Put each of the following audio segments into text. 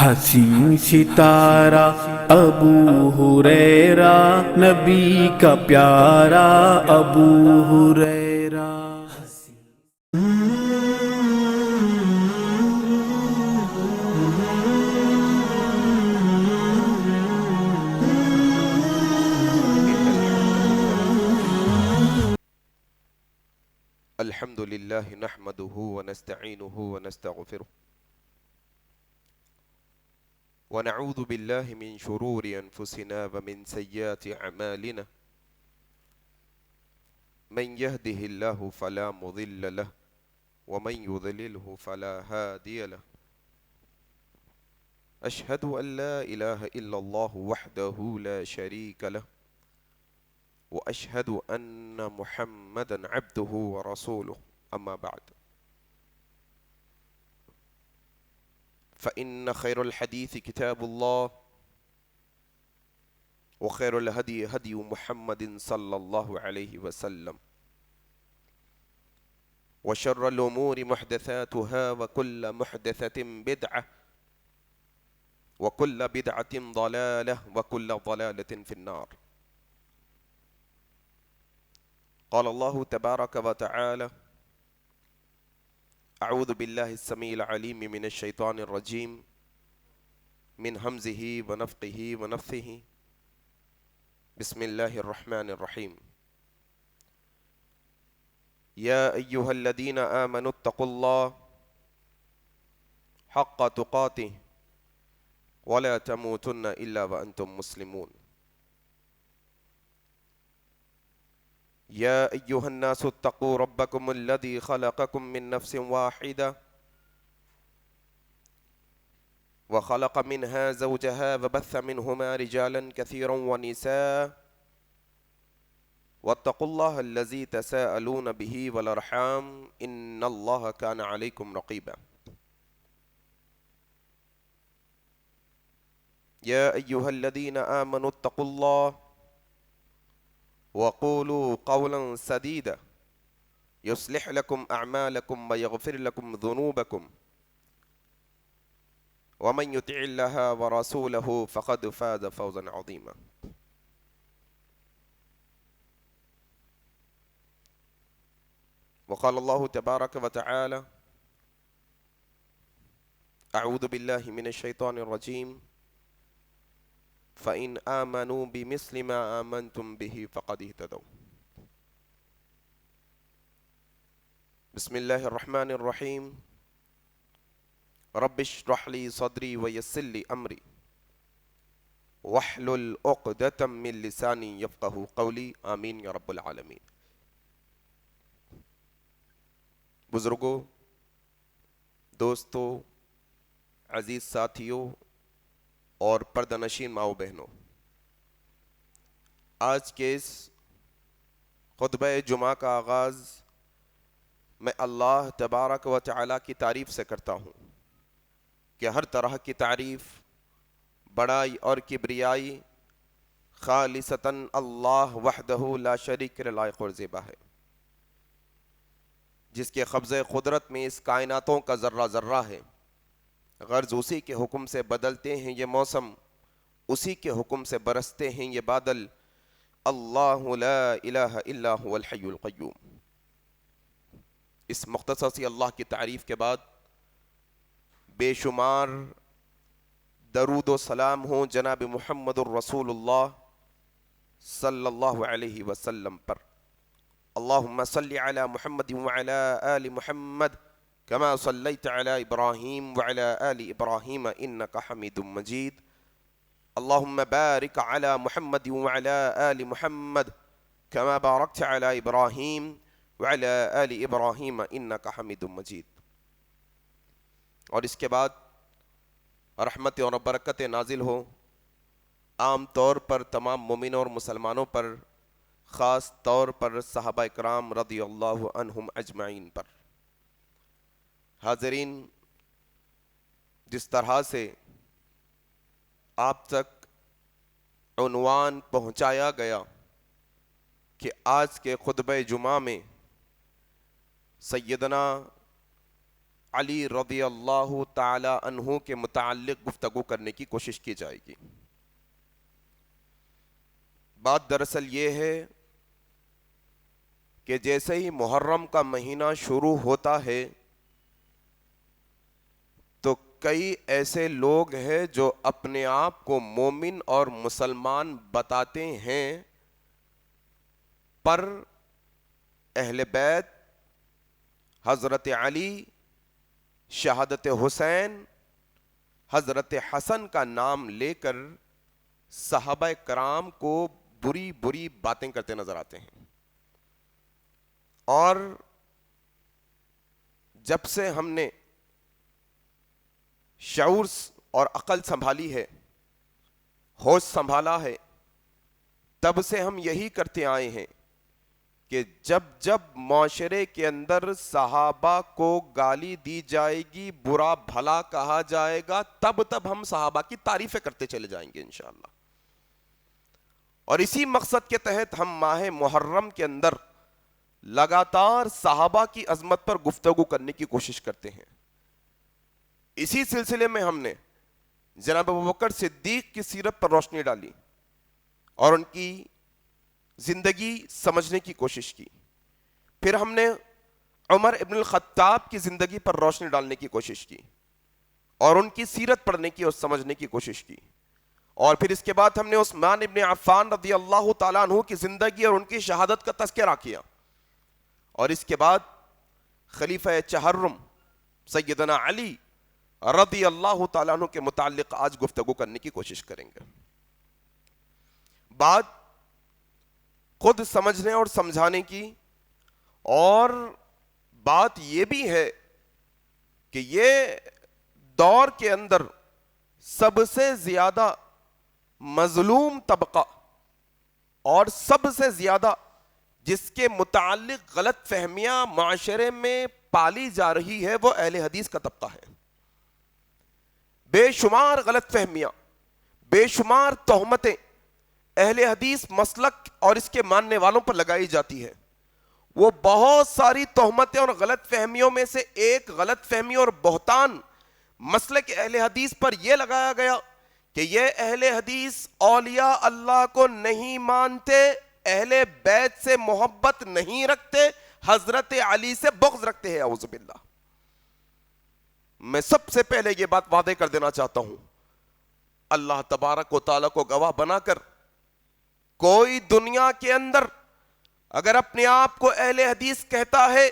حسین ستارہ ابو ہریرہ، نبی کا پیارا ابو ہریرہ۔ الحمد لله نحمده ونستعينه ونستغفره ونعوذ بالله من شرور أنفسنا ومن سيئات أعمالنا من يهده الله فلا مضل له ومن يضلله فلا هادي له أشهد أن لا إله إلا الله وحده لا شريك له وأشهد أن محمدا عبده ورسوله أما بعد فإن خير الحديث كتاب الله وخير الهدي هدي محمد صلى الله عليه وسلم وشر الأمور محدثاتها وكل محدثة بدعة وكل بدعة ضلالة وكل ضلالة في النار. قال الله تبارك وتعالى: أعوذ بالله السميع العليم من الشيطان الرجيم من همزه ونفخه ونفثه بسم الله الرحمن الرحيم. يا أيها الذين آمنوا اتقوا الله حق تقاته ولا تموتن إلا وأنتم مسلمون. يا أيها الناس اتقوا ربكم الذي خلقكم من نفس واحدة وخلق منها زوجها وبث منهما رجالا كثيرا ونساء واتقوا الله الذي تساءلون به والأرحام إن الله كان عليكم رقيبا. يا أيها الذين آمنوا اتقوا الله وقولوا قولا سديدا يصلح لكم أعمالكم ويغفر لكم ذنوبكم ومن يطع الله ورسوله فقد فاز فوزا عظيما. وقال الله تبارك وتعالى: أعوذ بالله من الشيطان الرجيم فَإِنْ آمَنُوا بِمِثْلِ مَا آمَنْتُمْ بِهِ فَقَدِ اهْتَدَوْا. بسم الله الرحمن الرحيم. رب اشرح لي صدري ويسر لي أمري واحلل عقدة من لساني يفقهوا قولي آمین یا رب العالمین. بزرگوں، دوستوں، عزیز ساتھیوں اور پردہ نشین ماؤں بہنوں، آج کے اس خطبہ جمعہ کا آغاز میں اللہ تبارک و تعالیٰ کی تعریف سے کرتا ہوں کہ ہر طرح کی تعریف، بڑائی اور کبریائی خالصتاً اللہ وحدہ لا شریک کے لائق اور زیبا ہے، جس کے قبضہ قدرت میں اس کائناتوں کا ذرہ ذرہ ہے. غرض اسی کے حکم سے بدلتے ہیں یہ موسم، اسی کے حکم سے برستے ہیں یہ بادل. اللہ لا الہ الا هو الحی القیوم. اس مختصر سی اللہ کی تعریف کے بعد بے شمار درود و سلام ہوں جناب محمد الرسول اللہ صلی اللہ علیہ وسلم پر. اللہم صلی علی محمد وعلی آل محمد كما صليت على إبراهيم وعلى آل إبراهيم إنك حميد مجيد. اللهم بارك على محمد وعلى آل محمد كما باركت على إبراهيم وعلى آل إبراهيم إنك حميد مجيد. اور اس کے بعد رحمت اور برکت نازل ہو عام طور پر تمام مومنوں اور مسلمانوں پر، خاص طور پر صحابہ کرام رضی اللہ عنہم اجمعین پر. حاضرین، جس طرح سے آپ تک عنوان پہنچایا گیا کہ آج کے خطبہ جمعہ میں سیدنا علی رضی اللہ تعالی عنہ کے متعلق گفتگو کرنے کی کوشش کی جائے گی۔ بات دراصل یہ ہے کہ جیسے ہی محرم کا مہینہ شروع ہوتا ہے تو کئی ایسے لوگ ہیں جو اپنے آپ کو مومن اور مسلمان بتاتے ہیں، پر اہل بیت، حضرت علی، شہادت حسین، حضرت حسن کا نام لے کر صحابہ کرام کو بری بری باتیں کرتے نظر آتے ہیں۔ اور جب سے ہم نے شعور اور عقل سنبھالی ہے، ہوش سنبھالا ہے، تب سے ہم یہی کرتے آئے ہیں کہ جب جب معاشرے کے اندر صحابہ کو گالی دی جائے گی، برا بھلا کہا جائے گا، تب تب ہم صحابہ کی تعریفیں کرتے چلے جائیں گے انشاءاللہ۔ اور اسی مقصد کے تحت ہم ماہ محرم کے اندر لگاتار صحابہ کی عظمت پر گفتگو کرنے کی کوشش کرتے ہیں۔ اسی سلسلے میں ہم نے جناب ابوبکر صدیق کی سیرت پر روشنی ڈالی اور ان کی زندگی سمجھنے کی کوشش کی۔ پھر ہم نے عمر ابن الخطاب کی زندگی پر روشنی ڈالنے کی کوشش کی اور ان کی سیرت پڑھنے کی اور سمجھنے کی کوشش کی۔ اور پھر اس کے بعد ہم نے عثمان ابن عفان رضی اللہ تعالیٰ عنہ کی زندگی اور ان کی شہادت کا تذکرہ کیا، اور اس کے بعد خلیفہ چہرم سیدنا علی رضی اللہ تعالیٰ عنہ کے متعلق آج گفتگو کرنے کی کوشش کریں گے۔ بات خود سمجھنے اور سمجھانے کی، اور بات یہ بھی ہے کہ یہ دور کے اندر سب سے زیادہ مظلوم طبقہ اور سب سے زیادہ جس کے متعلق غلط فہمیاں معاشرے میں پالی جا رہی ہے وہ اہل حدیث کا طبقہ ہے۔ بے شمار غلط فہمیاں، بے شمار تہمتیں اہل حدیث مسلک اور اس کے ماننے والوں پر لگائی جاتی ہے۔ وہ بہت ساری تہمتیں اور غلط فہمیوں میں سے ایک غلط فہمی اور بہتان مسلک اہل حدیث پر یہ لگایا گیا کہ یہ اہل حدیث اولیاء اللہ کو نہیں مانتے، اہل بیت سے محبت نہیں رکھتے، حضرت علی سے بغض رکھتے ہیں، اعوذ باللہ۔ میں سب سے پہلے یہ بات واضح کر دینا چاہتا ہوں، اللہ تبارک و تعالیٰ کو گواہ بنا کر کوئی دنیا کے اندر اگر اپنے آپ کو اہل حدیث کہتا ہے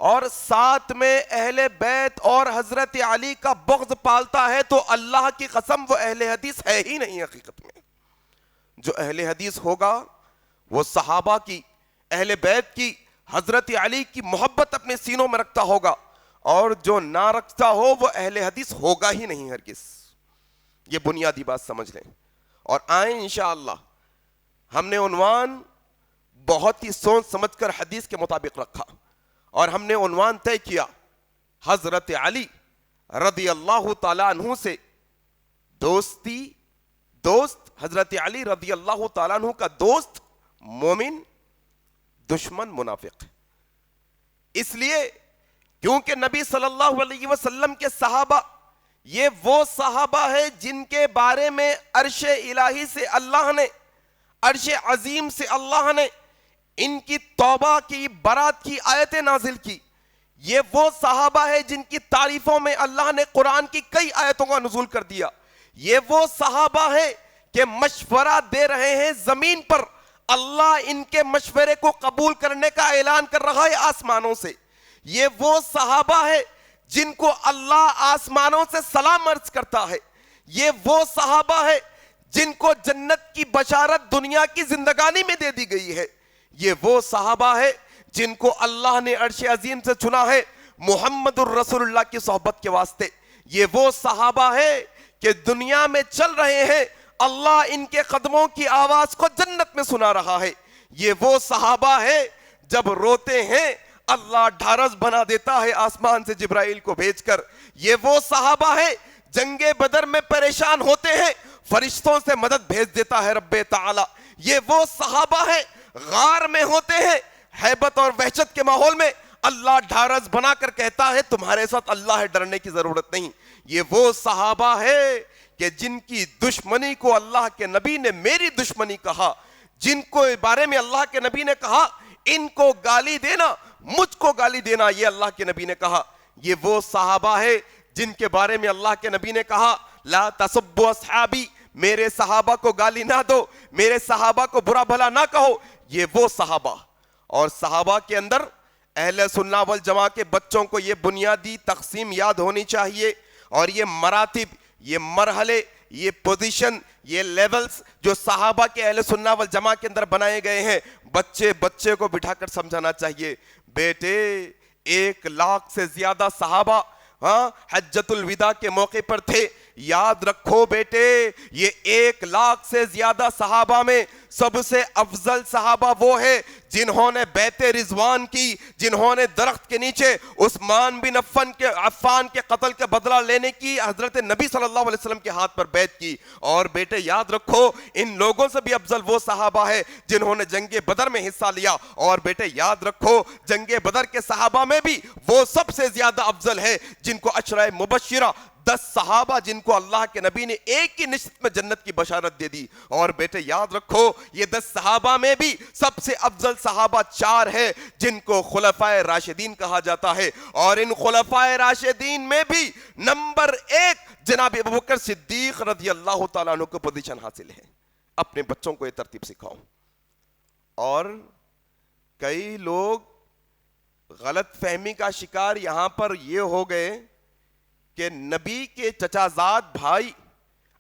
اور ساتھ میں اہل بیت اور حضرت علی کا بغض پالتا ہے تو اللہ کی قسم وہ اہل حدیث ہے ہی نہیں حقیقت میں۔ جو اہل حدیث ہوگا وہ صحابہ کی، اہل بیت کی، حضرت علی کی محبت اپنے سینوں میں رکھتا ہوگا، اور جو نہ رکھتا ہو وہ اہل حدیث ہوگا ہی نہیں ہرگز۔ یہ بنیادی بات سمجھ لیں۔ اور آئیں انشاءاللہ ہم نے عنوان بہت ہی سوچ سمجھ کر حدیث کے مطابق رکھا، اور ہم نے عنوان طے کیا حضرت علی رضی اللہ تعالیٰ عنہ سے دوستی، دوست حضرت علی رضی اللہ تعالیٰ عنہ کا دوست مومن، دشمن منافق۔ اس لیے کیونکہ نبی صلی اللہ علیہ وسلم کے صحابہ یہ وہ صحابہ ہے جن کے بارے میں عرش الہی سے اللہ نے، عرش عظیم سے اللہ نے ان کی توبہ کی، برات کی آیتیں نازل کی۔ یہ وہ صحابہ ہے جن کی تعریفوں میں اللہ نے قرآن کی کئی آیتوں کا نزول کر دیا۔ یہ وہ صحابہ ہے کہ مشورہ دے رہے ہیں زمین پر، اللہ ان کے مشورے کو قبول کرنے کا اعلان کر رہا ہے آسمانوں سے۔ یہ وہ صحابہ ہے جن کو اللہ آسمانوں سے سلام عرض کرتا ہے۔ یہ وہ صحابہ ہے جن کو جنت کی بشارت دنیا کی زندگانی میں دے دی گئی ہے۔ یہ وہ صحابہ ہے جن کو اللہ نے عرش عظیم سے چنا ہے محمد الرسول اللہ کی صحبت کے واسطے۔ یہ وہ صحابہ ہے کہ دنیا میں چل رہے ہیں، اللہ ان کے قدموں کی آواز کو جنت میں سنا رہا ہے۔ یہ وہ صحابہ ہے جب روتے ہیں اللہ ڈھارس بنا دیتا ہے آسمان سے جبرائیل کو بھیج کر۔ یہ وہ صحابہ ہے جنگ بدر میں پریشان ہوتے ہیں، فرشتوں سے مدد بھیج دیتا ہے رب تعالی۔ یہ وہ صحابہ ہے غار میں ہوتے ہیں، ہیبت اور وحشت کے ماحول میں اللہ ڈھارس بنا کر کہتا ہے تمہارے ساتھ اللہ ہے، ڈرنے کی ضرورت نہیں. یہ وہ صحابہ ہے کہ جن کی دشمنی کو اللہ کے نبی نے میری دشمنی کہا، جن کو بارے میں اللہ کے نبی نے کہا ان کو گالی دینا مجھ کو گالی دینا، یہ اللہ کے نبی نے کہا. یہ وہ صحابہ ہے جن کے بارے میں اللہ کے نبی نے کہا لا تسبوا اصحابی، میرے صحابہ کو گالی نہ دو، میرے صحابہ کو برا بھلا نہ کہو. یہ وہ صحابہ. اور صحابہ کے اندر اہل سنہ والجماعہ کے بچوں کو یہ بنیادی تقسیم یاد ہونی چاہیے، اور یہ مراتب، یہ مرحلے، یہ پوزیشن، یہ لیولز جو صحابہ کے اہل سنہ والجماعہ کے اندر بنائے گئے ہیں، بچے کو بٹھا کر سمجھانا چاہیے. بیٹے 1,00,000 سے زیادہ صحابہ حجۃ الوداع کے موقع پر تھے. یاد رکھو بیٹے، یہ 1,00,000 سے زیادہ صحابہ میں سب سے افضل صحابہ وہ ہے جنہوں نے بیعت رضوان کی، جنہوں نے درخت کے نیچے عثمان بن عفان کے قتل کے بدلہ لینے کی حضرت نبی صلی اللہ علیہ وسلم کے ہاتھ پر بیعت کی. اور بیٹے یاد رکھو ان لوگوں سے بھی افضل وہ صحابہ ہے جنہوں نے جنگ بدر میں حصہ لیا. اور بیٹے یاد رکھو جنگ بدر کے صحابہ میں بھی وہ سب سے زیادہ افضل ہے جن کو عشرہ مبشرہ 10 صحابہ جن کو اللہ کے نبی نے ایک ہی نشست میں جنت کی بشارت دے دی. اور بیٹے یاد رکھو یہ 10 صحابہ میں بھی سب سے افضل صحابہ 4 ہے جن کو خلفائے راشدین کہا جاتا ہے. اور ان خلفائے راشدین میں بھی نمبر 1 جناب ابوبکر صدیق رضی اللہ تعالیٰ عنہ کو پوزیشن حاصل ہے. اپنے بچوں کو یہ ترتیب سکھاؤ. اور کئی لوگ غلط فہمی کا شکار یہاں پر یہ ہو گئے کہ نبی کے چچا زاد بھائی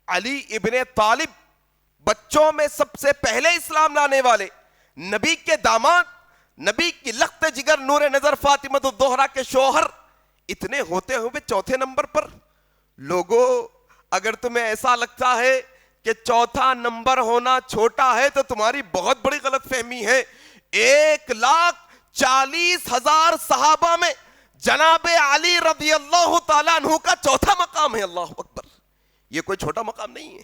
علی ابن طالب بچوں میں سب سے پہلے اسلام لانے والے، نبی کے داماد، نبی کی لخت جگر نور نظر فاطمہ الزہرا کے شوہر، اتنے ہوتے ہوئے 4تھے نمبر پر. لوگوں اگر تمہیں ایسا لگتا ہے کہ 4تھا نمبر ہونا چھوٹا ہے تو تمہاری بہت بڑی غلط فہمی ہے. 1,40,000 صحابہ میں جناب علی رضی اللہ تعالیٰ عنہ کا 4تھا مقام ہے. اللہ اکبر. یہ کوئی چھوٹا مقام نہیں ہے،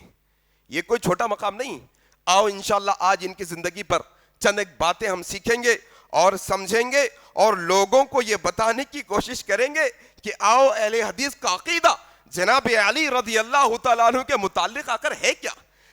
یہ کوئی چھوٹا مقام نہیں. آؤ انشاءاللہ آج ان کی زندگی پر چند ایک باتیں ہم سیکھیں گے اور سمجھیں گے اور لوگوں کو یہ بتانے کی کوشش کریں گے کہ آؤ اہل حدیث کا عقیدہ جناب علی رضی اللہ تعالیٰ عنہ کے متعلق آکر ہے کیا،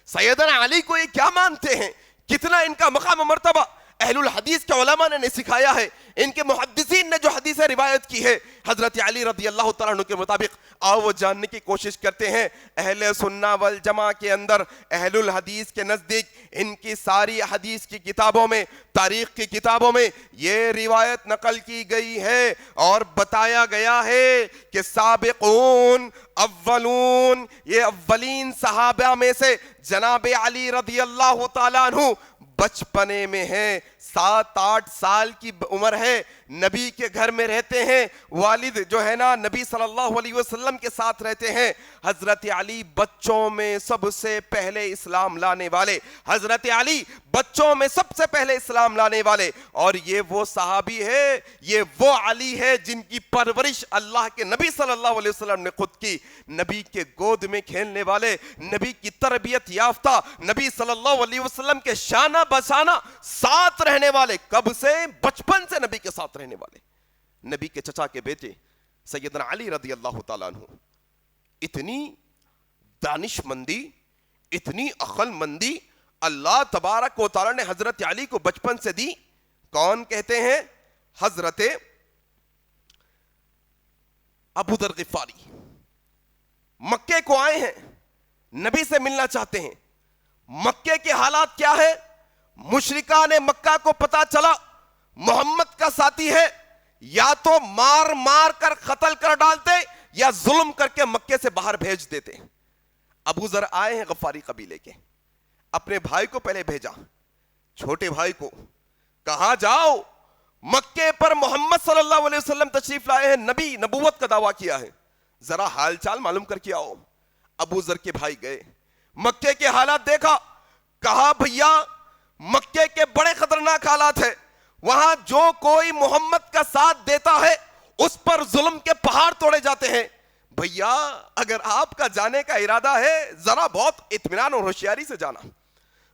سیدنا علی کو یہ کیا مانتے ہیں، کتنا ان کا مقام و مرتبہ اہل الحدیث کے علماء نے سکھایا ہے، ان کے محدثین نے جو حدیث روایت کی ہے حضرت علی رضی اللہ تعالیٰ عنہ کے مطابق. آؤ وہ جاننے کی کوشش کرتے ہیں. اہل سنہ والجماعہ کے اندر اہل الحدیث کے نزدیک ان کی ساری حدیث کی کتابوں میں، تاریخ کی کتابوں میں یہ روایت نقل کی گئی ہے اور بتایا گیا ہے کہ سابقون اولون، یہ اولین صحابہ میں سے جناب علی رضی اللہ تعالیٰ عنہ بچپنے میں ہے، 7-8 سال کی عمر ہے، نبی کے گھر میں رہتے ہیں، والد جو ہے نا نبی صلی اللہ علیہ وسلم کے ساتھ رہتے ہیں. حضرت علی بچوں میں سب سے پہلے اسلام لانے والے، حضرت علی بچوں میں سب سے پہلے اسلام لانے والے. اور یہ وہ صحابی ہے، یہ وہ علی ہے جن کی پرورش اللہ کے نبی صلی اللہ علیہ وسلم نے خود کی. نبی کے گود میں کھیلنے والے، نبی کی تربیت یافتہ، نبی صلی اللہ علیہ وسلم کے شانہ بشانہ ساتھ رہنے والے، کب سے؟ بچپن سے نبی کے ساتھ رہنے والے. نبی کے چچا کے بیٹے سیدنا علی رضی اللہ تعالیٰ عنہ، اتنی دانش مندی، اتنی عقل مندی اللہ تبارک و تعالیٰ نے حضرت علی کو بچپن سے دی. کون کہتے ہیں؟ حضرت ابو ذر غفاری مکے کو آئے ہیں، نبی سے ملنا چاہتے ہیں. مکے کے حالات کیا ہے؟ مشرکان مکہ کو پتا چلا محمد کا ساتھی ہے، یا تو مار مار کر قتل کر ڈالتے یا ظلم کر کے مکے سے باہر بھیج دیتے. ابو ذر آئے ہیں غفاری قبیلے کے، اپنے بھائی کو پہلے بھیجا، چھوٹے بھائی کو کہا جاؤ مکے پر محمد صلی اللہ علیہ وسلم تشریف لائے ہیں، نبی نبوت کا دعویٰ کیا ہے، ذرا حال چال معلوم کر کے آؤ. ابو ذر کے بھائی گئے، مکے کے حالات دیکھا، کہا بھیا مکے کے بڑے خطرناک حالات ہیں، وہاں جو کوئی محمد کا ساتھ دیتا ہے اس پر ظلم کے پہاڑ توڑے جاتے ہیں. بھیا اگر آپ کا جانے کا ارادہ ہے ذرا بہت اطمینان اور ہوشیاری سے جانا،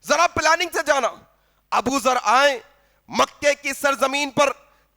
ذرا پلاننگ سے جانا. ابو ذر آئے، مکے کی سرزمین پر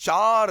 4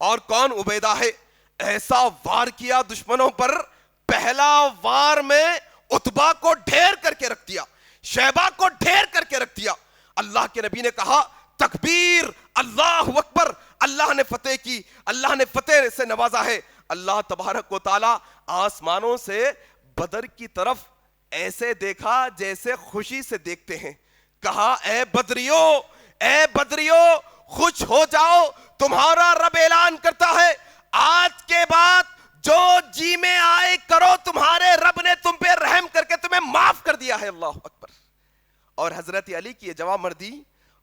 اور کون عبیدہ ہے. ایسا وار کیا دشمنوں پر, پہلا وار میں عتبہ کو ڈھیر کر کے رکھ دیا, شیبہ کو ڈھیر کر کے رکھ دیا. اللہ کے نبی نے کہا تکبیر, اللہ اکبر, اللہ نے فتح کی, اللہ نے فتح سے نوازا ہے. اللہ تبارک و تعالی آسمانوں سے بدر کی طرف ایسے دیکھا جیسے خوشی سے دیکھتے ہیں. کہا اے بدریو, اے بدریو, خوش ہو جاؤ, تمہارا رب اعلان کرتا ہے آج کے بعد جو جی میں آئے کرو, تمہارے رب نے تم پہ رحم کر کے تمہیں معاف کر دیا ہے. اللہ اکبر. اور حضرت علی کی یہ جواب مردی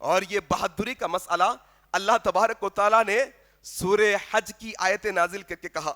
اور یہ بہادری کا مسئلہ اللہ تبارک و تعالیٰ نے سورہ حج کی آیت نازل کر کے کہا.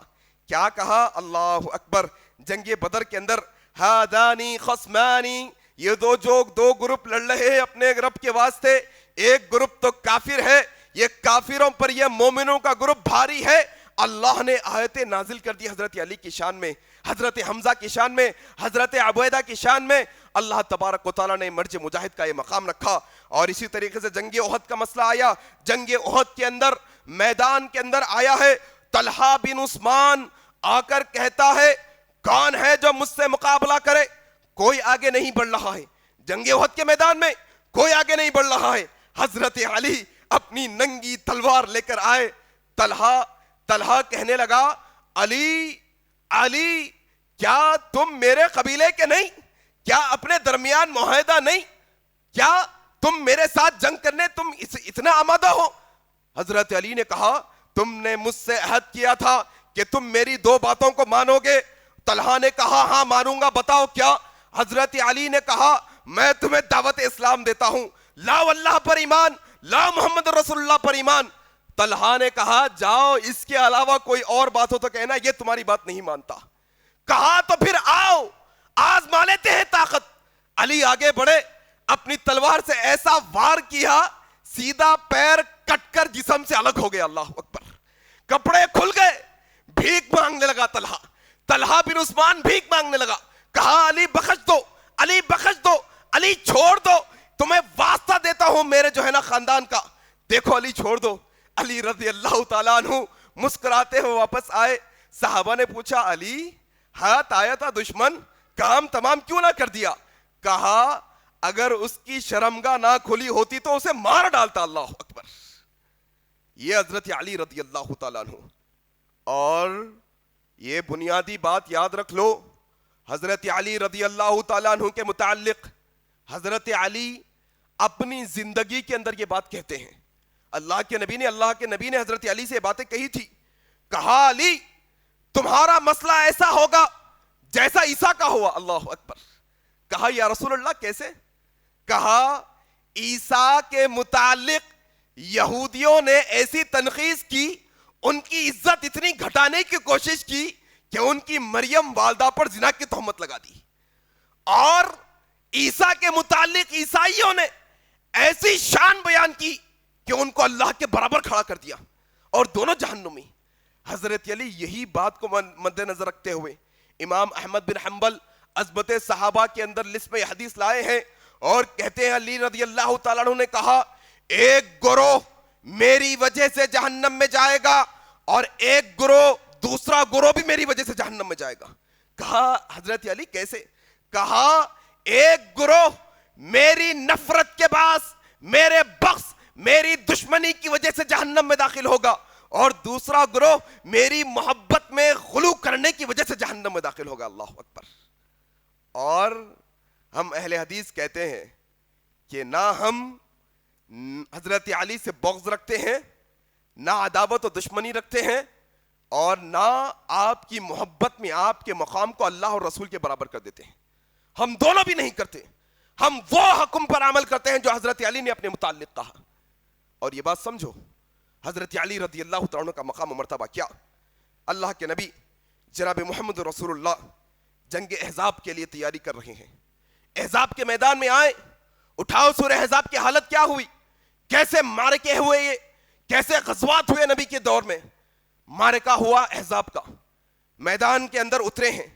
کیا کہا؟ اللہ اکبر. جنگ بدر کے اندر ہادانی خصمانی, یہ دو گروپ لڑ رہے ہیں اپنے رب کے واسطے. ایک گروپ تو کافر ہے, یہ کافروں پر یہ مومنوں کا گروپ بھاری ہے. اللہ نے آیتیں نازل کر دی حضرت علی کی شان میں, حضرت حمزہ کی شان میں, حضرت عبیدہ کی شان میں. اللہ تبارک و تعالیٰ نے مرج مجاہد کا یہ مقام رکھا. اور اسی طریقے سے جنگ احد کا مسئلہ آیا. جنگ احد کے اندر میدان کے اندر آیا ہے طلحہ بن عثمان, آ کر کہتا ہے کون ہے جو مجھ سے مقابلہ کرے؟ کوئی آگے نہیں بڑھ رہا ہے. جنگ احد کے میدان میں کوئی آگے نہیں بڑھ رہا ہے. حضرت علی اپنی ننگی تلوار لے کر آئے. طلحہ کہنے لگا علی علی, کیا تم میرے قبیلے کے نہیں؟ کیا اپنے درمیان معاہدہ نہیں؟ کیا تم میرے ساتھ جنگ کرنے تم اتنا آمادہ ہو؟ حضرت علی نے کہا تم نے مجھ سے عہد کیا تھا کہ تم میری دو باتوں کو مانو گے. طلحہ نے کہا ہاں مانوں گا, بتاؤ کیا؟ حضرت علی نے کہا میں تمہیں دعوت اسلام دیتا ہوں, لاؤ اللہ پر ایمان, لاؤ محمد رسول اللہ پر ایمان. طلحہ نے کہا جاؤ, اس کے علاوہ کوئی اور بات ہو تو کہنا, یہ تمہاری بات نہیں مانتا. کہا تو پھر آؤ آزما لیتے ہیں طاقت. علی آگے بڑھے, اپنی تلوار سے ایسا وار کیا سیدھا پیر کٹ کر جسم سے الگ ہو گیا. اللہ اکبر. کپڑے کھل گئے, بھیک مانگنے لگا طلحہ بن عثمان بھیک مانگنے لگا. کہا علی بخش دو, علی بخش دو, علی چھوڑ دو, تمہیں واسطہ دیتا ہوں میرے جو ہے نا خاندان کا, دیکھو علی چھوڑ دو. علی رضی اللہ تعالیٰ عنہ مسکراتے ہوئے واپس آئے. صحابہ نے پوچھا علی ہاتھ آیا تھا دشمن, کام تمام کیوں نہ کر دیا؟ کہا اگر اس کی شرمگاہ نہ کھلی ہوتی تو اسے مار ڈالتا. اللہ اکبر. یہ حضرت علی رضی اللہ تعالیٰ عنہ. اور یہ بنیادی بات یاد رکھ لو, حضرت علی رضی اللہ تعالیٰ عنہ کے متعلق حضرت علی اپنی زندگی کے اندر یہ بات کہتے ہیں. اللہ کے نبی نے حضرت علی سے یہ باتیں کہی تھی. کہا علی تمہارا مسئلہ ایسا ہوگا جیسا عیسیٰ کا ہوا. اللہ اکبر. کہا یا رسول اللہ کیسے؟ کہا عیسیٰ کے متعلق یہودیوں نے ایسی تنقید کی, ان کی عزت اتنی گھٹانے کی کوشش کی کہ ان کی مریم والدہ پر زنا کی تہمت لگا دی. اور عیسیٰ کے متعلق عیسائیوں نے ایسی شان بیان کی کہ ان کو اللہ کے برابر کھڑا کر دیا, اور دونوں جہنمی. حضرت علی یہی بات کو مد نظر رکھتے ہوئے امام احمد بن حنبل عظمت صحابہ کے اندر لسٹ میں حدیث لائے ہیں, اور کہتے ہیں علی رضی اللہ تعالیٰ عنہ نے کہا ایک گروہ میری وجہ سے جہنم میں جائے گا, اور ایک گروہ دوسرا گروہ بھی میری وجہ سے جہنم میں جائے گا. کہا حضرت علی کیسے؟ کہا ایک گروہ میری نفرت کے باعث, میرے بغض, میری دشمنی کی وجہ سے جہنم میں داخل ہوگا, اور دوسرا گروہ میری محبت میں غلو کرنے کی وجہ سے جہنم میں داخل ہوگا. اللہ اکبر. اور ہم اہل حدیث کہتے ہیں کہ نہ ہم حضرت علی سے بغض رکھتے ہیں, نہ عداوت و دشمنی رکھتے ہیں, اور نہ آپ کی محبت میں آپ کے مقام کو اللہ اور رسول کے برابر کر دیتے ہیں. ہم دونوں بھی نہیں کرتے. ہم وہ حکم پر عمل کرتے ہیں جو حضرت علی نے اپنے متعلق کہا. اور یہ بات سمجھو, حضرت علی رضی اللہ تعالیٰ عنہ کا مقام و مرتبہ کیا. اللہ کے نبی جناب محمد رسول اللہ جنگ احزاب کے لیے تیاری کر رہے ہیں. احزاب کے میدان میں آئے, اٹھاؤ سورہ احزاب کی حالت کیا ہوئی, کیسے معرکے ہوئے, یہ کیسے غزوات ہوئے نبی کے دور میں. معرکہ ہوا احزاب کا, میدان کے اندر اترے ہیں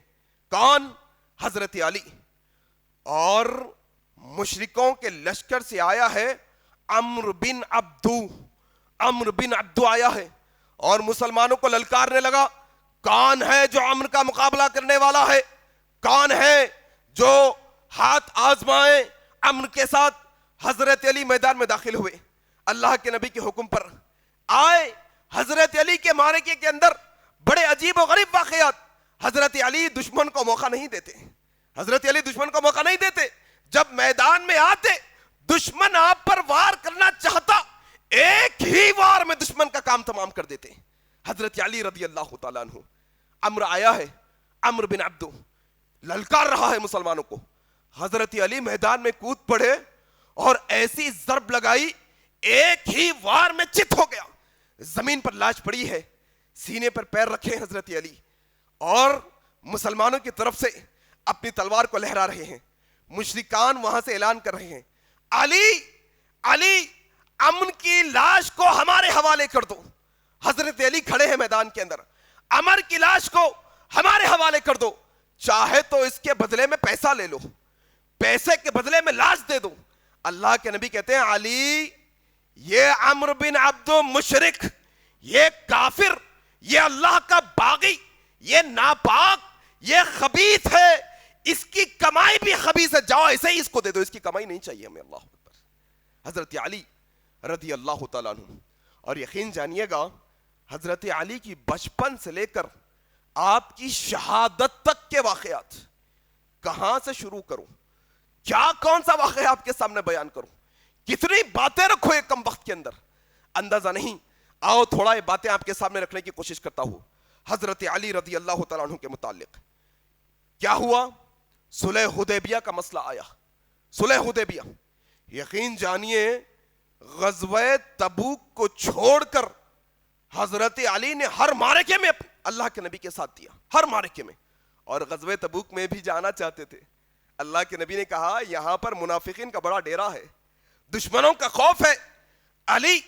کون؟ حضرت علی. اور مشرکوں کے لشکر سے آیا ہے عمرو بن عبدو آیا ہے, اور مسلمانوں کو للکارنے لگا, کون ہے جو امن کا مقابلہ کرنے والا ہے, کون ہے جو ہاتھ آزمائے امن کے ساتھ. حضرت علی میدان میں داخل ہوئے, اللہ کے نبی کے حکم پر آئے. حضرت علی کے معرکے کے اندر بڑے عجیب و غریب واقعات. حضرت علی دشمن کو موقع نہیں دیتے, حضرت علی دشمن کو موقع نہیں دیتے. جب میدان میں آتے, دشمن آپ پر وار کرنا چاہتا, ایک ہی وار میں دشمن کا کام تمام کر دیتے. حضرت علی رضی اللہ تعالیٰ عنہ, عمرو آیا ہے, عمرو بن عبدو للکار رہا ہے مسلمانوں کو. حضرت علی میدان میں کود پڑے اور ایسی ضرب لگائی, ایک ہی وار میں چت ہو گیا. زمین پر لاش پڑی ہے, سینے پر پیر رکھے حضرت علی, اور مسلمانوں کی طرف سے اپنی تلوار کو لہرا رہے ہیں. مشرکان وہاں سے اعلان کر رہے ہیں, علی علی امن کی لاش کو ہمارے حوالے کر دو. حضرت علی کھڑے ہیں میدان کے اندر, امر کی لاش کو ہمارے حوالے کر دو, چاہے تو اس کے بدلے میں پیسہ لے لو, پیسے کے بدلے میں لاش دے دو. اللہ کے نبی کہتے ہیں, علی یہ عمرو بن عبدو مشرک, یہ کافر, یہ اللہ کا باغی, یہ ناپاک, یہ خبیث ہے, اس کی کمائی بھی خبیث ہے, جاؤ ایسے ہی اس کو دے دو, اس کی کمائی نہیں چاہیے ہمیں. اللہ اکبر. حضرت علی رضی اللہ تعالیٰ عنہ. اور یقین جانیے گا, حضرت علی کی بچپن سے لے کر آپ کی شہادت تک کے واقعات کہاں سے شروع کروں, کیا کون سا واقعہ آپ کے سامنے بیان کروں, کتنی باتیں رکھو ایک کم وقت کے اندر, اندازہ نہیں. آؤ تھوڑا یہ باتیں آپ کے سامنے رکھنے کی کوشش کرتا ہوں. حضرت علی رضی اللہ تعالیٰ عنہ کے متعلق کیا ہوا, صلح حدیبیہ کا مسئلہ آیا. صلح حدیبیہ, یقین جانیے غزوہ تبوک کو چھوڑ کر حضرت علی نے ہر معرکے میں اللہ کے نبی کے ساتھ دیا, ہر معرکے میں. اور غزوہ تبوک میں بھی جانا چاہتے تھے. اللہ کے نبی نے کہا, یہاں پر منافقین کا بڑا ڈیرا ہے, دشمنوں کا خوف ہے, علی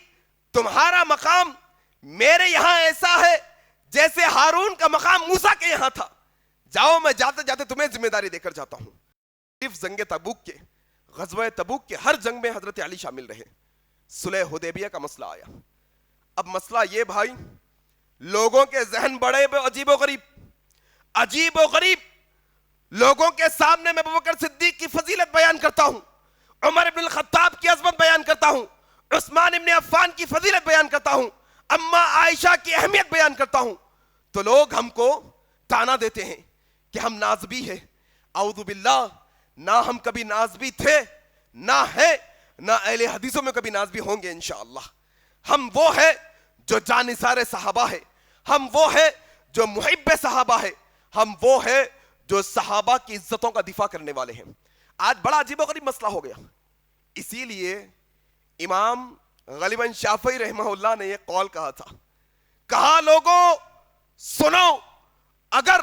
تمہارا مقام میرے یہاں ایسا ہے جیسے ہارون کا مقام موسیٰ کے یہاں تھا, جاؤ میں جاتے جاتے تمہیں ذمہ داری دے کر جاتا ہوں. صرف جنگ تبوک کے, غزوہ تبوک کے ہر جنگ میں حضرت علی شامل رہے. صلح حدیبیہ کا مسئلہ آیا. اب مسئلہ یہ بھائی, لوگوں کے ذہن بڑے عجیب و غریب, عجیب و غریب لوگوں کے سامنے میں ابوبکر صدیق کی فضیلت بیان کرتا ہوں, عمر بن الخطاب کی عظمت بیان کرتا ہوں, عثمان بن عفان کی فضیلت بیان کرتا ہوں, اماں عائشہ کی اہمیت بیان کرتا ہوں, تو لوگ ہم کو تانا دیتے ہیں کہ ہم نازبی ہیں. اعوذ باللہ, نہ ہم کبھی نازبی تھے, نہ ہے, نہ اہل حدیثوں میں کبھی نازبی ہوں گے انشاءاللہ. ہم وہ ہے جو جانثار صحابہ ہے, ہم وہ ہے جو محب صحابہ ہے, ہم وہ ہے جو صحابہ کی عزتوں کا دفاع کرنے والے ہیں. آج بڑا عجیب و غریب مسئلہ ہو گیا. اسی لیے امام غالباً شافعی رحمہ اللہ نے یہ قول کہا تھا, کہا لوگوں سنو, اگر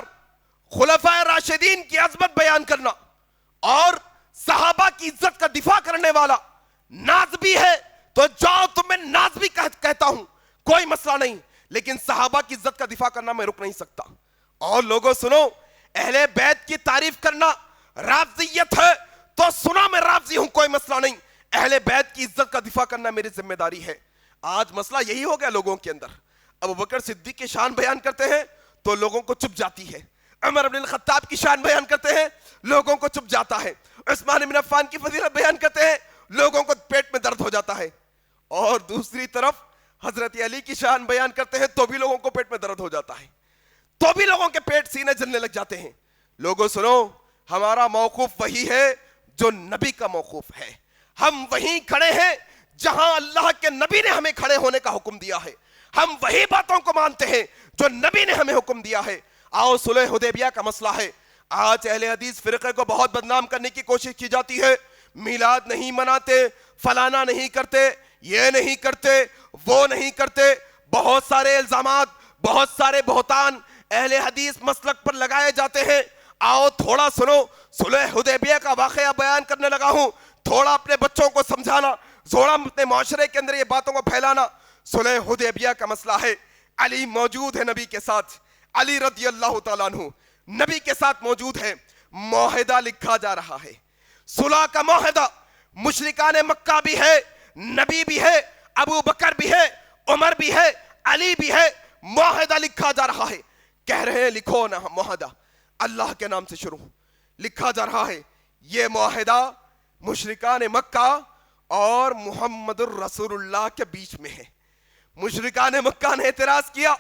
خلفائے راشدین کی عظمت بیان کرنا اور صحابہ کی عزت کا دفاع کرنے والا نازبی ہے تو جاؤ تمہیں نازبی کہتا ہوں, کوئی مسئلہ نہیں, لیکن صحابہ کی عزت کا دفاع کرنا میں رک نہیں سکتا. اور لوگوں سنو, اہل بیت کی تعریف کرنا رافضیت ہے تو سنا میں رافضی ہوں, کوئی مسئلہ نہیں, اہل بیت کی عزت کا دفاع کرنا میری ذمہ داری ہے. آج مسئلہ یہی ہو گیا لوگوں کے اندر, ابوبکر صدیق کی شان بیان کرتے ہیں تو لوگوں کو چپ جاتی ہے, عمر بن الخطاب کی شان بیان کرتے ہیں لوگوں کو چپ جاتا ہے, عثمان بن عفان کی فضیلت بیان کرتے ہیں لوگوں کو پیٹ میں درد ہو جاتا ہے, اور دوسری طرف حضرت علی کی شان بیان کرتے ہیں تو بھی لوگوں کو پیٹ میں درد ہو جاتا ہے, تو بھی لوگوں کے پیٹ سینے جلنے لگ جاتے ہیں. لوگوں سنو, ہمارا موقف وہی ہے جو نبی کا موقف ہے. ہم وہیں کھڑے ہیں جہاں اللہ کے نبی نے ہمیں کھڑے ہونے کا حکم دیا ہے, ہم وہی باتوں کو مانتے ہیں جو نبی نے ہمیں حکم دیا ہے. آؤ صلح حدیبیہ کا مسئلہ ہے. آج اہل حدیث فرقے کو بہت بدنام کرنے کی کوشش کی جاتی ہے, میلاد نہیں مناتے, فلانا نہیں کرتے, یہ نہیں کرتے, وہ نہیں کرتے, بہت سارے الزامات, بہت سارے بہتان اہل حدیث مسلک پر لگائے جاتے ہیں. آؤ تھوڑا سنو, صلح حدیبیہ کا واقعہ بیان کرنے لگا ہوں, تھوڑا اپنے بچوں کو سمجھانا, تھوڑا اپنے معاشرے کے اندر یہ باتوں کو پھیلانا. صلح حدیبیہ کا مسئلہ ہے, علی موجود ہے نبی کے ساتھ, علی رضی اللہ تعالیٰ عنہ نبی کے ساتھ موجود ہے, معاہدہ لکھا جا رہا ہے, صلح کا معاہدہ. مشرکان مکہ بھی ہے, نبی بھی ہے, ابو بکر بھی ہے, عمر بھی ہے, علی بھی ہے, معاہدہ لکھا جا رہا ہے. کہہ رہے ہیں لکھو نا معاہدہ, اللہ کے نام سے شروع. لکھا جا رہا ہے یہ معاہدہ مشرکان مکہ اور محمد الرسول اللہ کے بیچ میں ہے. مشرکان مکہ نے اعتراض کیا,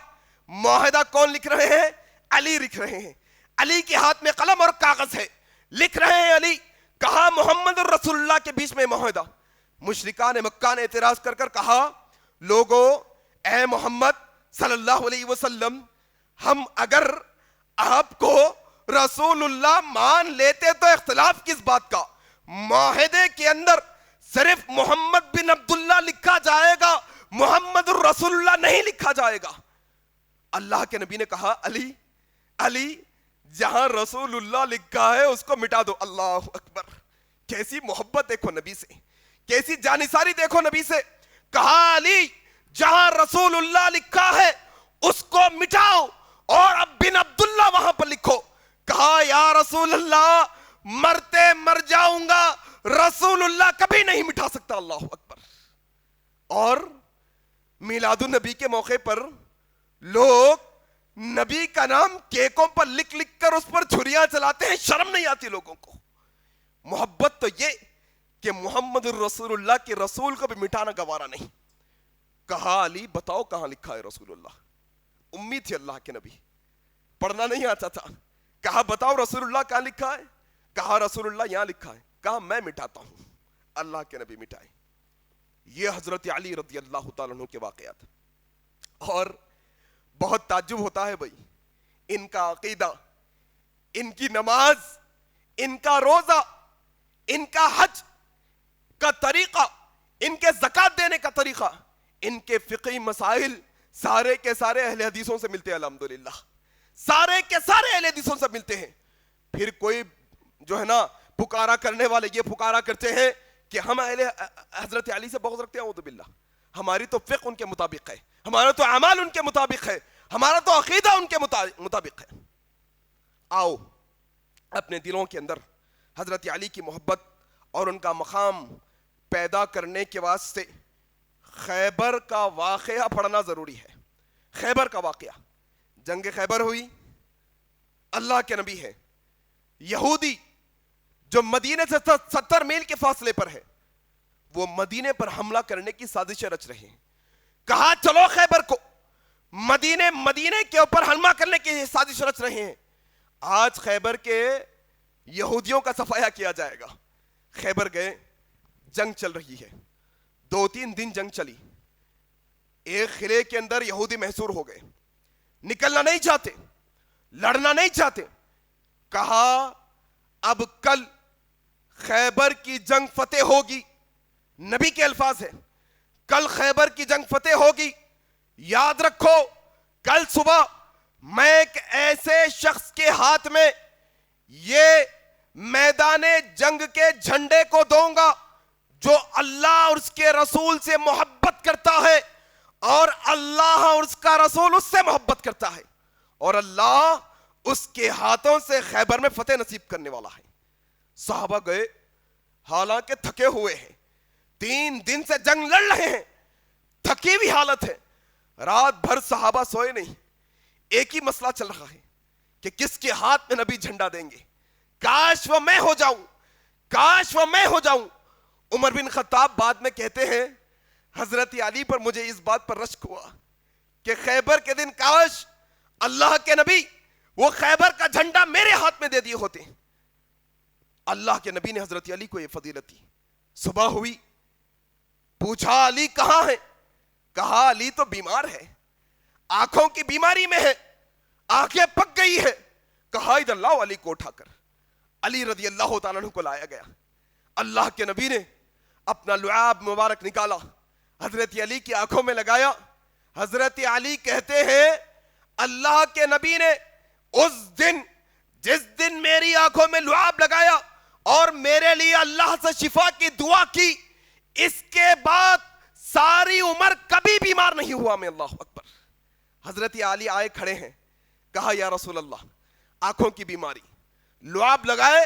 معاہدہ کون لکھ رہے ہیں؟ علی لکھ رہے ہیں. علی کے ہاتھ میں قلم اور کاغذ ہے, لکھ رہے ہیں علی. کہا محمد الرسول اللہ کے بیچ میں معاہدہ. مشرکان مکہ نے اعتراض کر کر کہا لوگو اے محمد صلی اللہ علیہ وسلم, ہم اگر آپ کو رسول اللہ مان لیتے تو اختلاف کس بات کا؟ معاہدے کے اندر صرف محمد بن عبداللہ لکھا جائے گا, محمد الرسول اللہ نہیں لکھا جائے گا. اللہ کے نبی نے کہا علی علی جہاں رسول اللہ لکھا ہے اس کو مٹا دو. اللہ اکبر, کیسی محبت دیکھو نبی سے, کیسی جانثاری دیکھو نبی سے. کہا علی جہاں رسول اللہ لکھا ہے اس کو مٹاؤ اور اب بن عبداللہ وہاں پر لکھو. کہا یا رسول اللہ مرتے مر جاؤں گا, رسول اللہ کبھی نہیں مٹا سکتا. اللہ اکبر. اور میلاد النبی کے موقع پر لوگ نبی کا نام کیکوں پر لکھ لکھ کر اس پر چھریاں چلاتے ہیں, شرم نہیں آتی لوگوں کو. محبت تو یہ کہ محمد الرسول اللہ کے رسول کو بھی مٹانا گوارا نہیں. کہا علی بتاؤ کہاں لکھا ہے رسول اللہ. امی تھی اللہ کے نبی, پڑھنا نہیں آتا تھا. کہا بتاؤ رسول اللہ کہاں لکھا ہے؟ کہا رسول اللہ یہاں لکھا ہے. کہا میں مٹاتا ہوں. اللہ کے نبی مٹائے. یہ حضرت علی رضی اللہ تعالیٰ عنہ کے واقعات. اور بہت تعجب ہوتا ہے بھائی, ان کا عقیدہ, ان کی نماز, ان کا روزہ, ان کا حج کا طریقہ, ان کے زکوٰۃ دینے کا طریقہ, ان کے فقہی مسائل سارے کے سارے اہل حدیثوں سے ملتے ہیں. الحمدللہ سارے کے سارے اہل حدیثوں سے ملتے ہیں. پھر کوئی جو ہے نا پکارا کرنے والے یہ پکارا کرتے ہیں کہ ہم اہل حضرت علی سے بغض رکھتے ہیں. اعوذ باللہ, ہماری تو فقہ ان کے مطابق ہے, ہمارا تو اعمال ان کے مطابق ہے, ہمارا تو عقیدہ ان کے مطابق ہے. آؤ اپنے دلوں کے اندر حضرت علی کی محبت اور ان کا مقام پیدا کرنے کے واسطے خیبر کا واقعہ پڑھنا ضروری ہے. خیبر کا واقعہ, جنگ خیبر ہوئی, اللہ کے نبی ہے, یہودی جو مدینے سے 70 میل کے فاصلے پر ہے, وہ مدینے پر حملہ کرنے کی سازشیں رچ رہے ہیں. کہا چلو خیبر کو, مدینے کے اوپر حملہ کرنے کی سازش رچ رہے ہیں. آج خیبر کے یہودیوں کا صفایا کیا جائے گا. خیبر گئے, جنگ چل رہی ہے, 2-3 دن جنگ چلی. ایک قلعے کے اندر یہودی محصور ہو گئے, نکلنا نہیں چاہتے, لڑنا نہیں چاہتے. کہا اب کل خیبر کی جنگ فتح ہوگی. نبی کے الفاظ ہیں, کل خیبر کی جنگ فتح ہوگی. یاد رکھو کل صبح میں ایک ایسے شخص کے ہاتھ میں یہ میدان جنگ کے جھنڈے کو دوں گا جو اللہ اور اس کے رسول سے محبت کرتا ہے, اور اللہ اور اس کا رسول اس سے محبت کرتا ہے, اور اللہ اس کے ہاتھوں سے خیبر میں فتح نصیب کرنے والا ہے. صحابہ گئے, حالانکہ تھکے ہوئے ہیں, 3 دن سے جنگ لڑ رہے ہیں, تھکی ہوئی حالت ہے. رات بھر صحابہ سوئے نہیں. ایک ہی مسئلہ چل رہا ہے کہ کس کے ہاتھ میں نبی جھنڈا دیں گے. کاش وہ میں ہو جاؤں, کاش وہ میں ہو جاؤں. عمر بن خطاب بعد میں کہتے ہیں حضرت علی پر مجھے اس بات پر رشک ہوا کہ خیبر کے دن کاش اللہ کے نبی وہ خیبر کا جھنڈا میرے ہاتھ میں دے دیے ہوتے. اللہ کے نبی نے حضرت علی کو یہ فضیلت دی. صبح ہوئی, پوچھا علی کہاں ہے؟ کہا علی تو بیمار ہے, آنکھوں کی بیماری میں ہے, آنکھیں پک گئی ہے. کہا ادھر لاؤ علی کو اٹھا کر. علی رضی اللہ تعالیٰ عنہ کو لایا گیا. اللہ کے نبی نے اپنا لعاب مبارک نکالا, حضرت علی کی آنکھوں میں لگایا. حضرت علی کہتے ہیں اللہ کے نبی نے اس دن جس دن میری آنکھوں میں لعاب لگایا اور میرے لیے اللہ سے شفا کی دعا کی, اس کے بعد ساری عمر کبھی بیمار نہیں ہوا میں. اللہ اکبر. حضرت علی آئے کھڑے ہیں, کہا یا رسول اللہ آنکھوں کی بیماری, لعاب لگائے,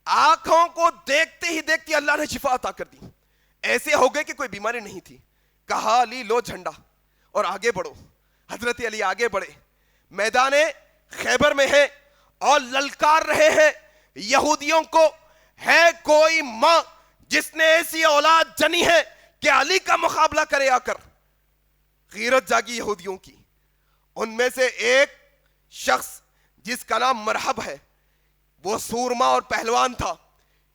آنکھوں کو دیکھتے ہی دیکھتے اللہ نے شفا عطا کر دی, ایسے ہو گئے کہ کوئی بیماری نہیں تھی. کہا علی لو جھنڈا. اور آگے بڑھو. حضرت علی آگے بڑھے, میدان خیبر میں ہیں اور للکار رہے ہیں یہودیوں کو, ہے کوئی ماں جس نے ایسی اولاد جنی ہے کہ علی کا مقابلہ کرے آ کر. غیرت جاگی یہودیوں کی. ان میں سے ایک شخص جس کا نام مرحب ہے, وہ سورما اور پہلوان تھا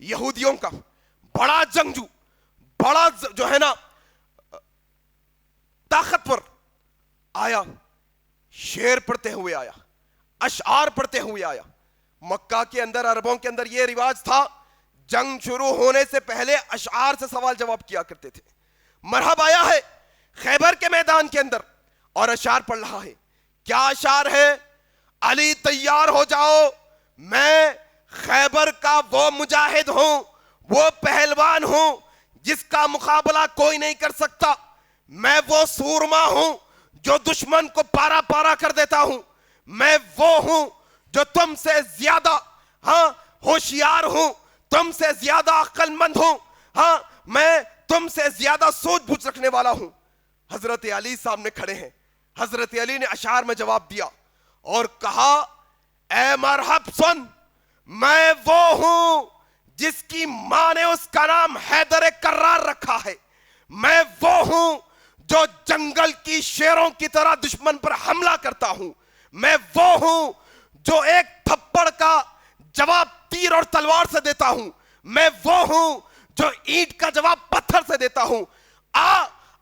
یہودیوں کا, بڑا جنگجو, بڑا جو ہے نا طاقتور آیا, شعر پڑھتے ہوئے آیا, اشعار پڑھتے ہوئے آیا. مکہ کے اندر, عربوں کے اندر یہ رواج تھا, جنگ شروع ہونے سے پہلے اشعار سے سوال جواب کیا کرتے تھے. مرحب آیا ہے خیبر کے میدان کے اندر اور اشعار پڑھ رہا ہے. کیا اشعار ہے؟ علی تیار ہو جاؤ, میں خیبر کا وہ مجاہد ہوں, وہ پہلوان ہوں جس کا مقابلہ کوئی نہیں کر سکتا. میں وہ سورما ہوں جو دشمن کو پارا پارا کر دیتا ہوں. میں وہ ہوں جو تم سے زیادہ ہوشیار ہوں, تم سے زیادہ عقل مند ہوں, میں تم سے زیادہ سوچ بوجھ رکھنے والا ہوں. حضرت علی سامنے کھڑے ہیں. حضرت علی نے اشعار میں جواب دیا اور کہا, اے مرحب سن, میں وہ ہوں جس کی ماں نے اس کا نام حیدر کرار رکھا ہے. میں وہ ہوں جو جنگل کی شیروں کی طرح دشمن پر حملہ کرتا ہوں. میں وہ ہوں جو ایک تھپڑ کا جواب تیر اور تلوار سے دیتا ہوں. میں وہ ہوں جو اینٹ کا جواب پتھر سے دیتا ہوں.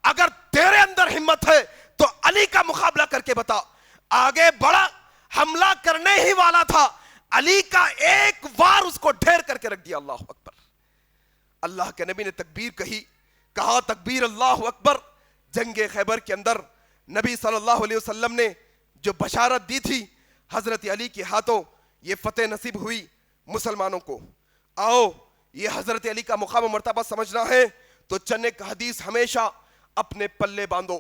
اگر تیرے اندر ہمت ہے تو علی کا مقابلہ کر کے بتا. آگے بڑا, حملہ کرنے ہی والا تھا, علی کا ایک وار اس کو ڈھیر کر کے رکھ دیا. اللہ اکبر. اللہ کے نبی نے تکبیر کہی, کہا تکبیر اللہ اکبر. جنگ خیبر کے اندر نبی صلی اللہ علیہ وسلم نے جو بشارت دی تھی, حضرت علی کے ہاتھوں یہ فتح نصیب ہوئی مسلمانوں کو. آؤ, یہ حضرت علی کا مقام و مرتبہ سمجھنا ہے تو چند ایک حدیث ہمیشہ اپنے پلے باندھو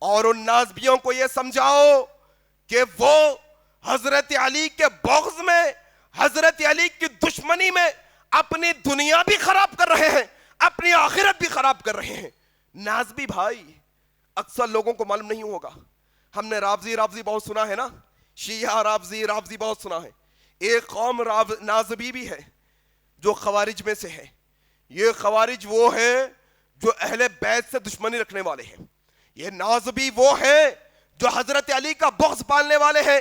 اور ان نازبیوں کو یہ سمجھاؤ کہ وہ حضرت علی کے بغض میں, حضرت علی کی دشمنی میں اپنی دنیا بھی خراب کر رہے ہیں, اپنی آخرت بھی خراب کر رہے ہیں. نازبی بھائی, اکثر لوگوں کو معلوم نہیں ہوگا, ہم نے رافضی بہت سنا ہے نا, شیعہ رافضی بہت سنا ہے. ایک قوم نازبی بھی ہے جو خوارج میں سے ہے. یہ خوارج وہ ہیں جو اہل بیت سے دشمنی رکھنے والے ہیں. یہ نازبی وہ ہیں جو حضرت علی کا بغض پالنے والے ہیں.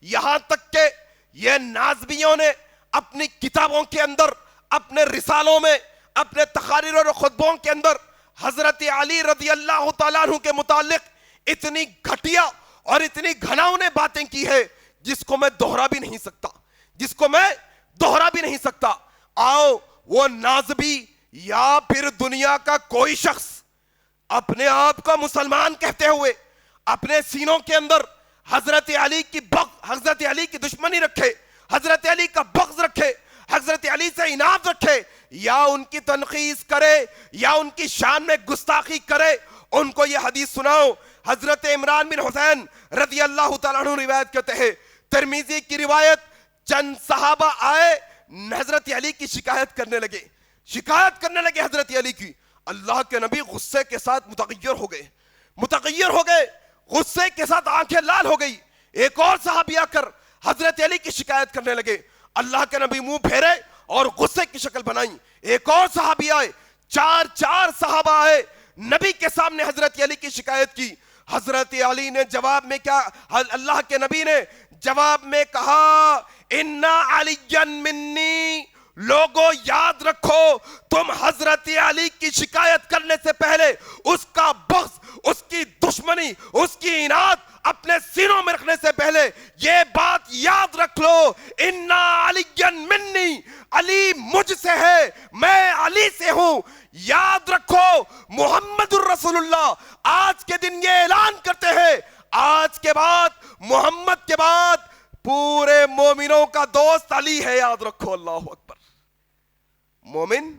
یہاں تک کہ یہ نازبیوں نے اپنی کتابوں کے اندر, اپنے رسالوں میں, اپنے تقاریر اور خطبوں کے اندر حضرت علی رضی اللہ تعالیٰ عنہ کے متعلق اتنی گھٹیا اور اتنی گھناؤنے باتیں کی ہے جس کو میں دوہرا بھی نہیں سکتا. آؤ, وہ نازبی یا پھر دنیا کا کوئی شخص اپنے آپ کو مسلمان کہتے ہوئے اپنے سینوں کے اندر حضرت علی کی دشمنی رکھے, حضرت علی کا بغض رکھے, حضرت علی سے عناد رکھے, یا ان کی تنقیص کرے یا ان کی شان میں گستاخی کرے, ان کو یہ حدیث سناؤ. حضرت عمران بن حسین رضی اللہ تعالیٰ عنہ روایت کرتے ہیں, ترمذی کی روایت, چند صحابہ آئے, حضرت علی کی شکایت کرنے لگے حضرت علی کی. اللہ کے نبی غصے کے ساتھ متغیر ہو گئے, غصے کے ساتھ آنکھیں لال ہو گئی. ایک اور صحابی آ کر حضرت علی کی شکایت کرنے لگے. اللہ کے نبی منہ پھیرے اور غصے کی شکل بنائی. ایک اور صحابی آئے, چار صحابہ آئے, نبی کے سامنے حضرت علی کی شکایت کی. حضرت علی نے جواب میں کیا, اللہ کے نبی نے جواب میں کہا, اِنَّ عَلِيًّا مِنِّي. لوگوں یاد رکھو, تم حضرت علی کی شکایت کرنے سے پہلے اس کا بغض, اس کی دشمنی, اس کی عناد اپنے سینوں میں رکھنے سے پہلے یہ بات یاد رکھ لو, اِنَّ عَلِيًّا مِنِّي. علی مجھ سے ہے, میں علی سے ہوں. یاد رکھو, محمد الرسول اللہ آج کے دن یہ اعلان کرتے ہیں, آج کے بعد, محمد کے بعد پورے مومنوں کا دوست علی ہے. یاد رکھو. اللہ اکبر. مومن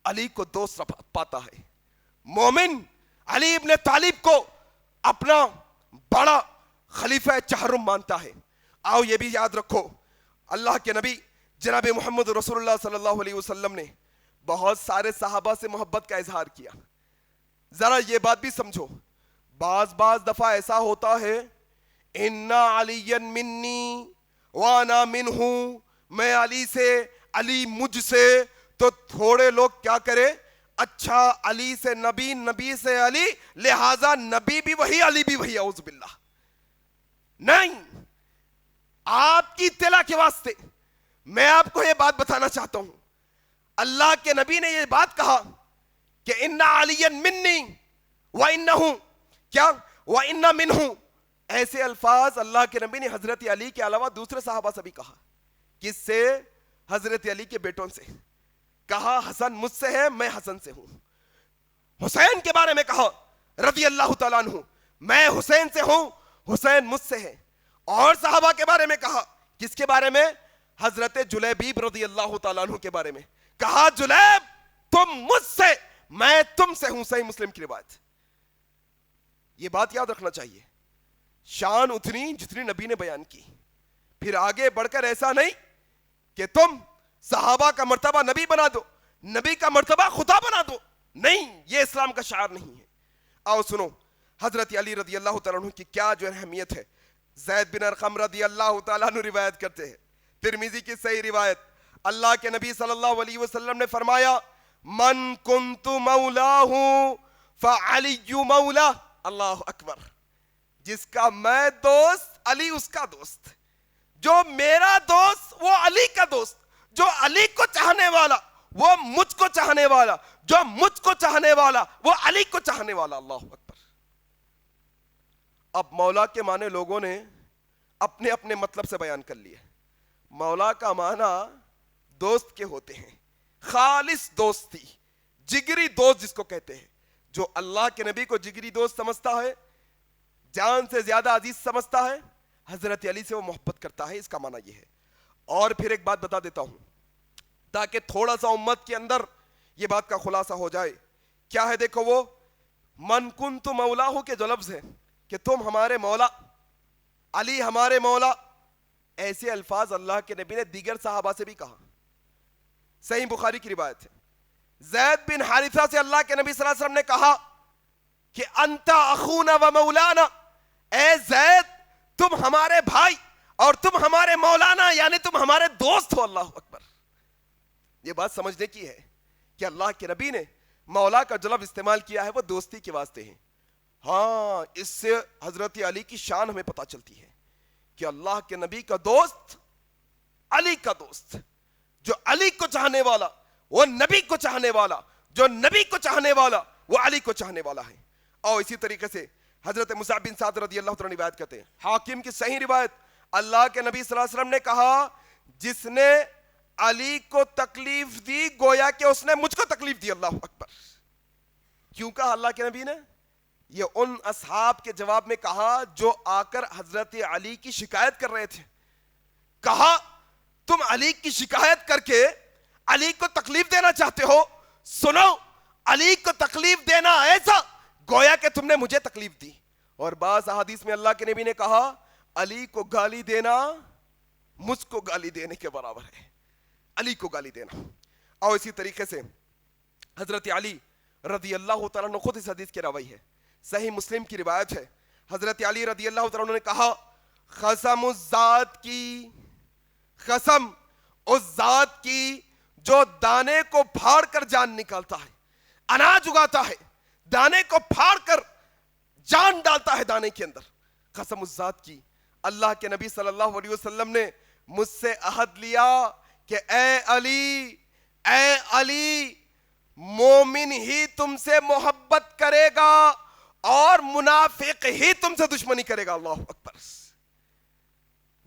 علی کو دوست پاتا ہے, مومن علی ابن طالب کو اپنا بڑا خلیفہ چہرم مانتا ہے. آؤ یہ بھی یاد رکھو, اللہ کے نبی جناب محمد رسول اللہ صلی اللہ علیہ وسلم نے بہت سارے صحابہ سے محبت کا اظہار کیا. ذرا یہ بات بھی سمجھو, بعض دفعہ ایسا ہوتا ہے انا علی منی وانا منہ، میں علی سے، علی مجھ سے، تو تھوڑے لوگ کیا کرے، اچھا علی سے نبی، نبی سے علی، لہذا نبی بھی وہی علی بھی وہی، اعوذ باللہ۔ نہیں، آپ کی اطلاع کے واسطے میں آپ کو یہ بات بتانا چاہتا ہوں، اللہ کے نبی نے یہ بات کہا کہ انا علی منی وانہ کیا وانا منہ، ایسے الفاظ اللہ کے نبی نے حضرت علی کے علاوہ دوسرے صحابہ سے بھی کہا۔ کس سے؟ حضرت علی کے بیٹوں سے کہا حسن مجھ سے ہے، میں حسن سے ہوں۔ حسین کے بارے میں کہا رضی اللہ تعالیٰ عنہ، میں حسین سے ہوں، حسین مجھ سے ہے۔ اور صحابہ کے بارے میں کہا، کس کے بارے میں؟ حضرت جلیبیب رضی اللہ تعالیٰ عنہ کے بارے میں کہا جلیب تم مجھ سے، میں تم سے ہوں، صحیح مسلم کی روایت۔ یہ بات یاد رکھنا چاہیے، شان اتنی جتنی نبی نے بیان کی، پھر آگے بڑھ کر ایسا نہیں کہ تم صحابہ کا مرتبہ نبی بنا دو، نبی کا مرتبہ خدا بنا دو، نہیں، یہ اسلام کا شعار نہیں ہے۔ آؤ سنو حضرت علی رضی اللہ تعالیٰ عنہ کی کیا جو اہمیت ہے۔ زید بن ارقم رضی اللہ تعالیٰ عنہ روایت کرتے ہیں، ترمذی کی صحیح روایت، اللہ کے نبی صلی اللہ علیہ وسلم نے فرمایا من کنت مولاہ فعلی مولا، اللہ اکبر، جس کا میں دوست علی اس کا دوست، جو میرا دوست وہ علی کا دوست، جو علی کو چاہنے والا وہ مجھ کو چاہنے والا، جو مجھ کو چاہنے والا وہ علی کو چاہنے والا، اللہ اکبر۔ اب مولا کے معنی لوگوں نے اپنے اپنے مطلب سے بیان کر لیے۔ مولا کا معنی دوست کے ہوتے ہیں، خالص دوستی، جگری دوست جس کو کہتے ہیں، جو اللہ کے نبی کو جگری دوست سمجھتا ہے، جان سے زیادہ عزیز سمجھتا ہے، حضرت علی سے وہ محبت کرتا ہے، اس کا معنی یہ ہے۔ اور پھر ایک بات بتا دیتا ہوں تاکہ تھوڑا سا امت کے اندر یہ بات کا خلاصہ ہو جائے، کیا ہے؟ دیکھو وہ من کنت مولاہ کے جو لفظ ہے کہ تم ہمارے مولا، علی ہمارے مولا، ایسے الفاظ اللہ کے نبی نے دیگر صحابہ سے بھی کہا۔ صحیح بخاری کی روایت ہے، زید بن حارثہ سے اللہ کے نبی صلی اللہ علیہ وسلم نے کہا کہ انت اخونا و مولانا، اے زید تم ہمارے بھائی اور تم ہمارے مولانا، یعنی تم ہمارے دوست ہو، اللہ اکبر۔ یہ بات سمجھنے کی ہے کہ اللہ کے نبی نے مولا کا جو لفظ استعمال کیا ہے وہ دوستی کے واسطے ہے۔ ہاں، اس سے حضرت علی کی شان ہمیں پتہ چلتی ہے کہ اللہ کے نبی کا دوست علی کا دوست، جو علی کو چاہنے والا وہ نبی کو چاہنے والا، جو نبی کو چاہنے والا وہ علی کو چاہنے والا ہے۔ اور اسی طریقے سے حضرت مصعب بن سعد رضی اللہ تعالیٰ روایت کرتے ہیں، حاکم کی صحیح روایت، اللہ کے نبی صلی اللہ علیہ وسلم نے کہا جس نے علی کو تکلیف دی گویا کہ اس نے مجھ کو تکلیف دی، اللہ اکبر۔ کیوں کہا اللہ کے نبی نے؟ یہ ان اصحاب کے جواب میں کہا جو آ کر حضرت علی کی شکایت کر رہے تھے، کہا تم علی کی شکایت کر کے علی کو تکلیف دینا چاہتے ہو، سنو علی کو تکلیف دینا ایسا گویا کہ تم نے مجھے تکلیف دی۔ اور بعض احادیث میں اللہ کے نبی نے کہا علی کو گالی دینا مجھ کو گالی دینے کے برابر ہے، علی کو گالی دینا۔ اور اسی طریقے سے حضرت علی رضی اللہ تعالیٰ عنہ خود اس حدیث کے راوی ہے، صحیح مسلم کی روایت ہے، حضرت علی رضی اللہ تعالیٰ عنہ نے کہا قسم اس ذات کی، قسم اس ذات کی جو دانے کو پھاڑ کر جان نکالتا ہے، اناج اگاتا ہے، دانے کو پھاڑ کر جان ڈالتا ہے دانے کے اندر، قسم اس ذات کی، اللہ کے نبی صلی اللہ علیہ وسلم نے مجھ سے عہد لیا کہ اے علی مومن ہی تم سے محبت کرے گا اور منافق ہی تم سے دشمنی کرے گا، اللہ اکبر۔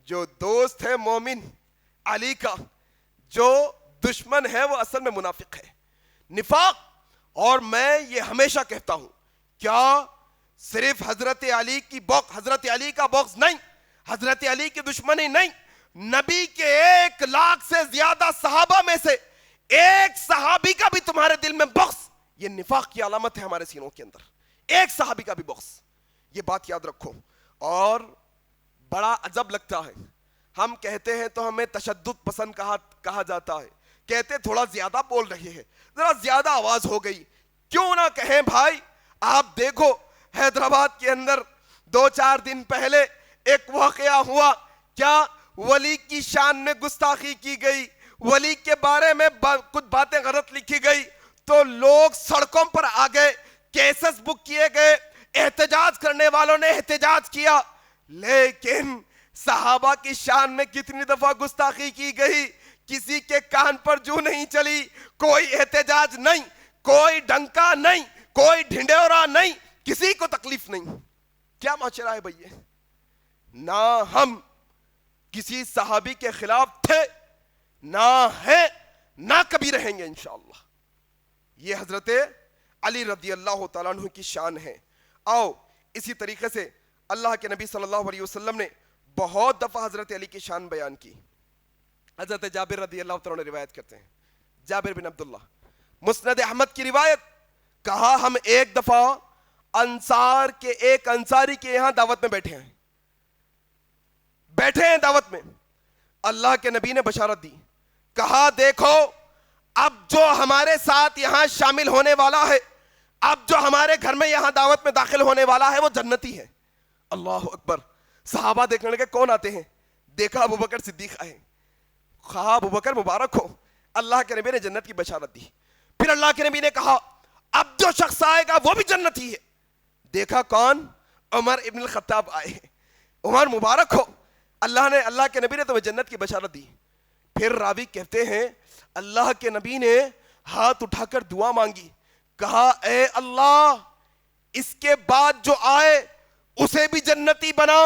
جو دوست ہے مومن علی کا، جو دشمن ہے وہ اصل میں منافق ہے، نفاق۔ اور میں یہ ہمیشہ کہتا ہوں، کیا صرف حضرت علی کی بغض، حضرت علی کا بغض نہیں، حضرت علی کی دشمنی نہیں، نبی کے 1,00,000 سے زیادہ صحابہ میں سے ایک صحابی کا بھی تمہارے دل میں بغض، یہ نفاق کی علامت ہے ہمارے سینوں کے اندر، ایک صحابی کا بھی بغض، یہ بات یاد رکھو۔ اور بڑا عجب لگتا ہے، ہم کہتے ہیں تو ہمیں تشدد پسند کہا جاتا ہے، کہتے تھوڑا زیادہ بول رہے ہیں، ذرا زیادہ آواز ہو گئی، کیوں نہ کہیں بھائی آپ دیکھو حیدرآباد کے اندر 2-4 دن پہلے ایک واقعہ ہوا. کیا ولی کی شان میں گستاخی کی گئی, ولی کے بارے میں کچھ باتیں غلط لکھی گئی, تو لوگ سڑکوں پر آ گئے, کیسز بک کیے گئے, احتجاج کرنے والوں نے احتجاج کیا. لیکن صحابہ کی شان میں کتنی دفعہ گستاخی کی گئی, کسی کے کان پر جو نہیں چلی, کوئی احتجاج نہیں, کوئی ڈنکا نہیں, کوئی ڈھنڈورا نہیں, کسی کو تکلیف نہیں. کیا معاشرہ ہے بھائی؟ نہ ہم کسی صحابی کے خلاف تھے, نہ ہیں, نہ کبھی رہیں گے انشاءاللہ. یہ حضرت علی رضی اللہ تعالیٰ عنہ کی شان ہے. آؤ اسی طریقے سے اللہ کے نبی صلی اللہ علیہ وسلم نے بہت دفعہ حضرت علی کی شان بیان کی. حضرت جابر رضی اللہ تعالیٰ عنہ روایت کرتے ہیں, جابر بن عبداللہ, مسند احمد کی روایت, کہا ہم ایک دفعہ انصار کے ایک انصاری کے یہاں دعوت میں بیٹھے ہیں دعوت میں. اللہ کے نبی نے بشارت دی, کہا دیکھو اب جو ہمارے ساتھ یہاں شامل ہونے والا ہے, اب جو ہمارے گھر میں یہاں دعوت میں داخل ہونے والا ہے وہ جنتی ہے. اللہ اکبر. صحابہ دیکھنے لگے کون آتے ہیں, دیکھا ابو بکر صدیق آئے. کہا ابو بکر مبارک ہو, اللہ کے نبی نے جنت کی بشارت دی. پھر اللہ کے نبی نے کہا اب جو شخص آئے گا وہ بھی جنتی ہے. دیکھا کون, عمر ابن الخطاب آئے. عمر مبارک ہو, اللہ کے نبی نے تمہیں جنت کی بشارت دی. پھر راوی کہتے ہیں اللہ کے نبی نے ہاتھ اٹھا کر دعا مانگی, کہا اے اللہ اس کے بعد جو آئے اسے بھی جنتی بنا,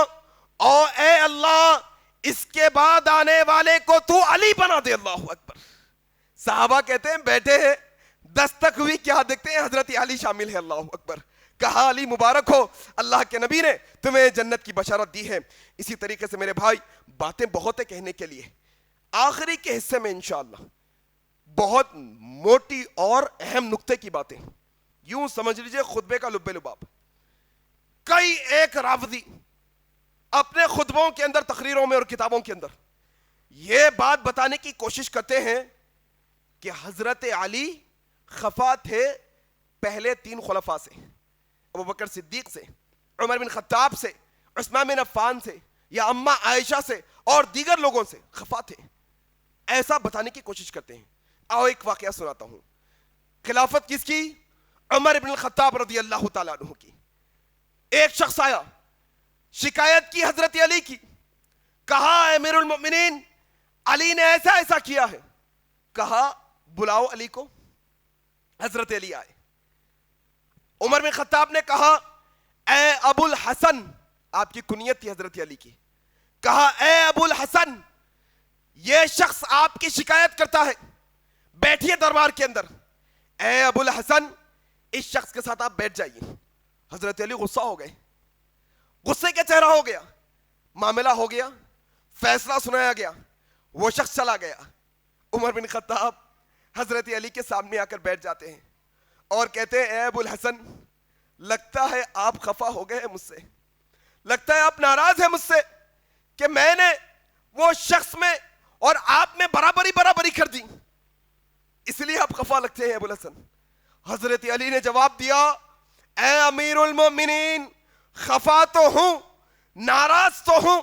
اور اے اللہ اس کے بعد آنے والے کو تو علی بنا دے. اللہ اکبر. صحابہ کہتے ہیں بیٹھے ہیں, دستک ہوئی, کیا دیکھتے ہیں حضرت علی شامل ہے. اللہ اکبر. کہا علی مبارک ہو, اللہ کے نبی نے تمہیں جنت کی بشارت دی ہے. اسی طریقے سے میرے بھائی باتیں بہت ہیں کہنے کے لیے, آخری کے حصے میں انشاءاللہ بہت موٹی اور اہم نقطے کی باتیں, یوں سمجھ لیجئے خطبے کا لب لباب. کئی ایک رافضی اپنے خطبوں کے اندر, تقریروں میں اور کتابوں کے اندر یہ بات بتانے کی کوشش کرتے ہیں کہ حضرت علی خفا تھے پہلے 3 خلفاء سے, ابو بکر صدیق سے, عمر بن خطاب سے, عثمان بن عفان سے, یا اماں عائشہ سے اور دیگر لوگوں سے خفا تھے, ایسا بتانے کی کوشش کرتے ہیں. آؤ ایک واقعہ سناتا ہوں. خلافت کس کی؟ عمر بن الخطاب رضی اللہ تعالیٰ عنہ کی. ایک شخص آیا, شکایت کی حضرت علی کی, کہا امیر المؤمنین علی نے ایسا ایسا کیا ہے. کہا بلاؤ علی کو. حضرت علی آئے. عمر بن خطاب نے کہا اے ابو الحسن, آپ کی کنیت تھی حضرت علی کی, کہا اے ابو الحسن یہ شخص آپ کی شکایت کرتا ہے, بیٹھیے دربار کے اندر. اے ابو الحسن اس شخص کے ساتھ آپ بیٹھ جائیے. حضرت علی غصہ ہو گئے, غصے کا چہرہ ہو گیا, معاملہ ہو گیا, فیصلہ سنایا گیا, وہ شخص چلا گیا. عمر بن خطاب حضرت علی کے سامنے آ کر بیٹھ جاتے ہیں اور کہتے ہیں اے ابو الحسن لگتا ہے آپ خفا ہو گئے ہیں مجھ سے, لگتا ہے آپ ناراض ہیں مجھ سے کہ میں نے وہ شخص میں اور آپ میں برابری کر دی, اس لیے آپ خفا لگتے ہیں ابو الحسن. حضرت علی نے جواب دیا اے امیر المومنین خفا تو ہوں, ناراض تو ہوں,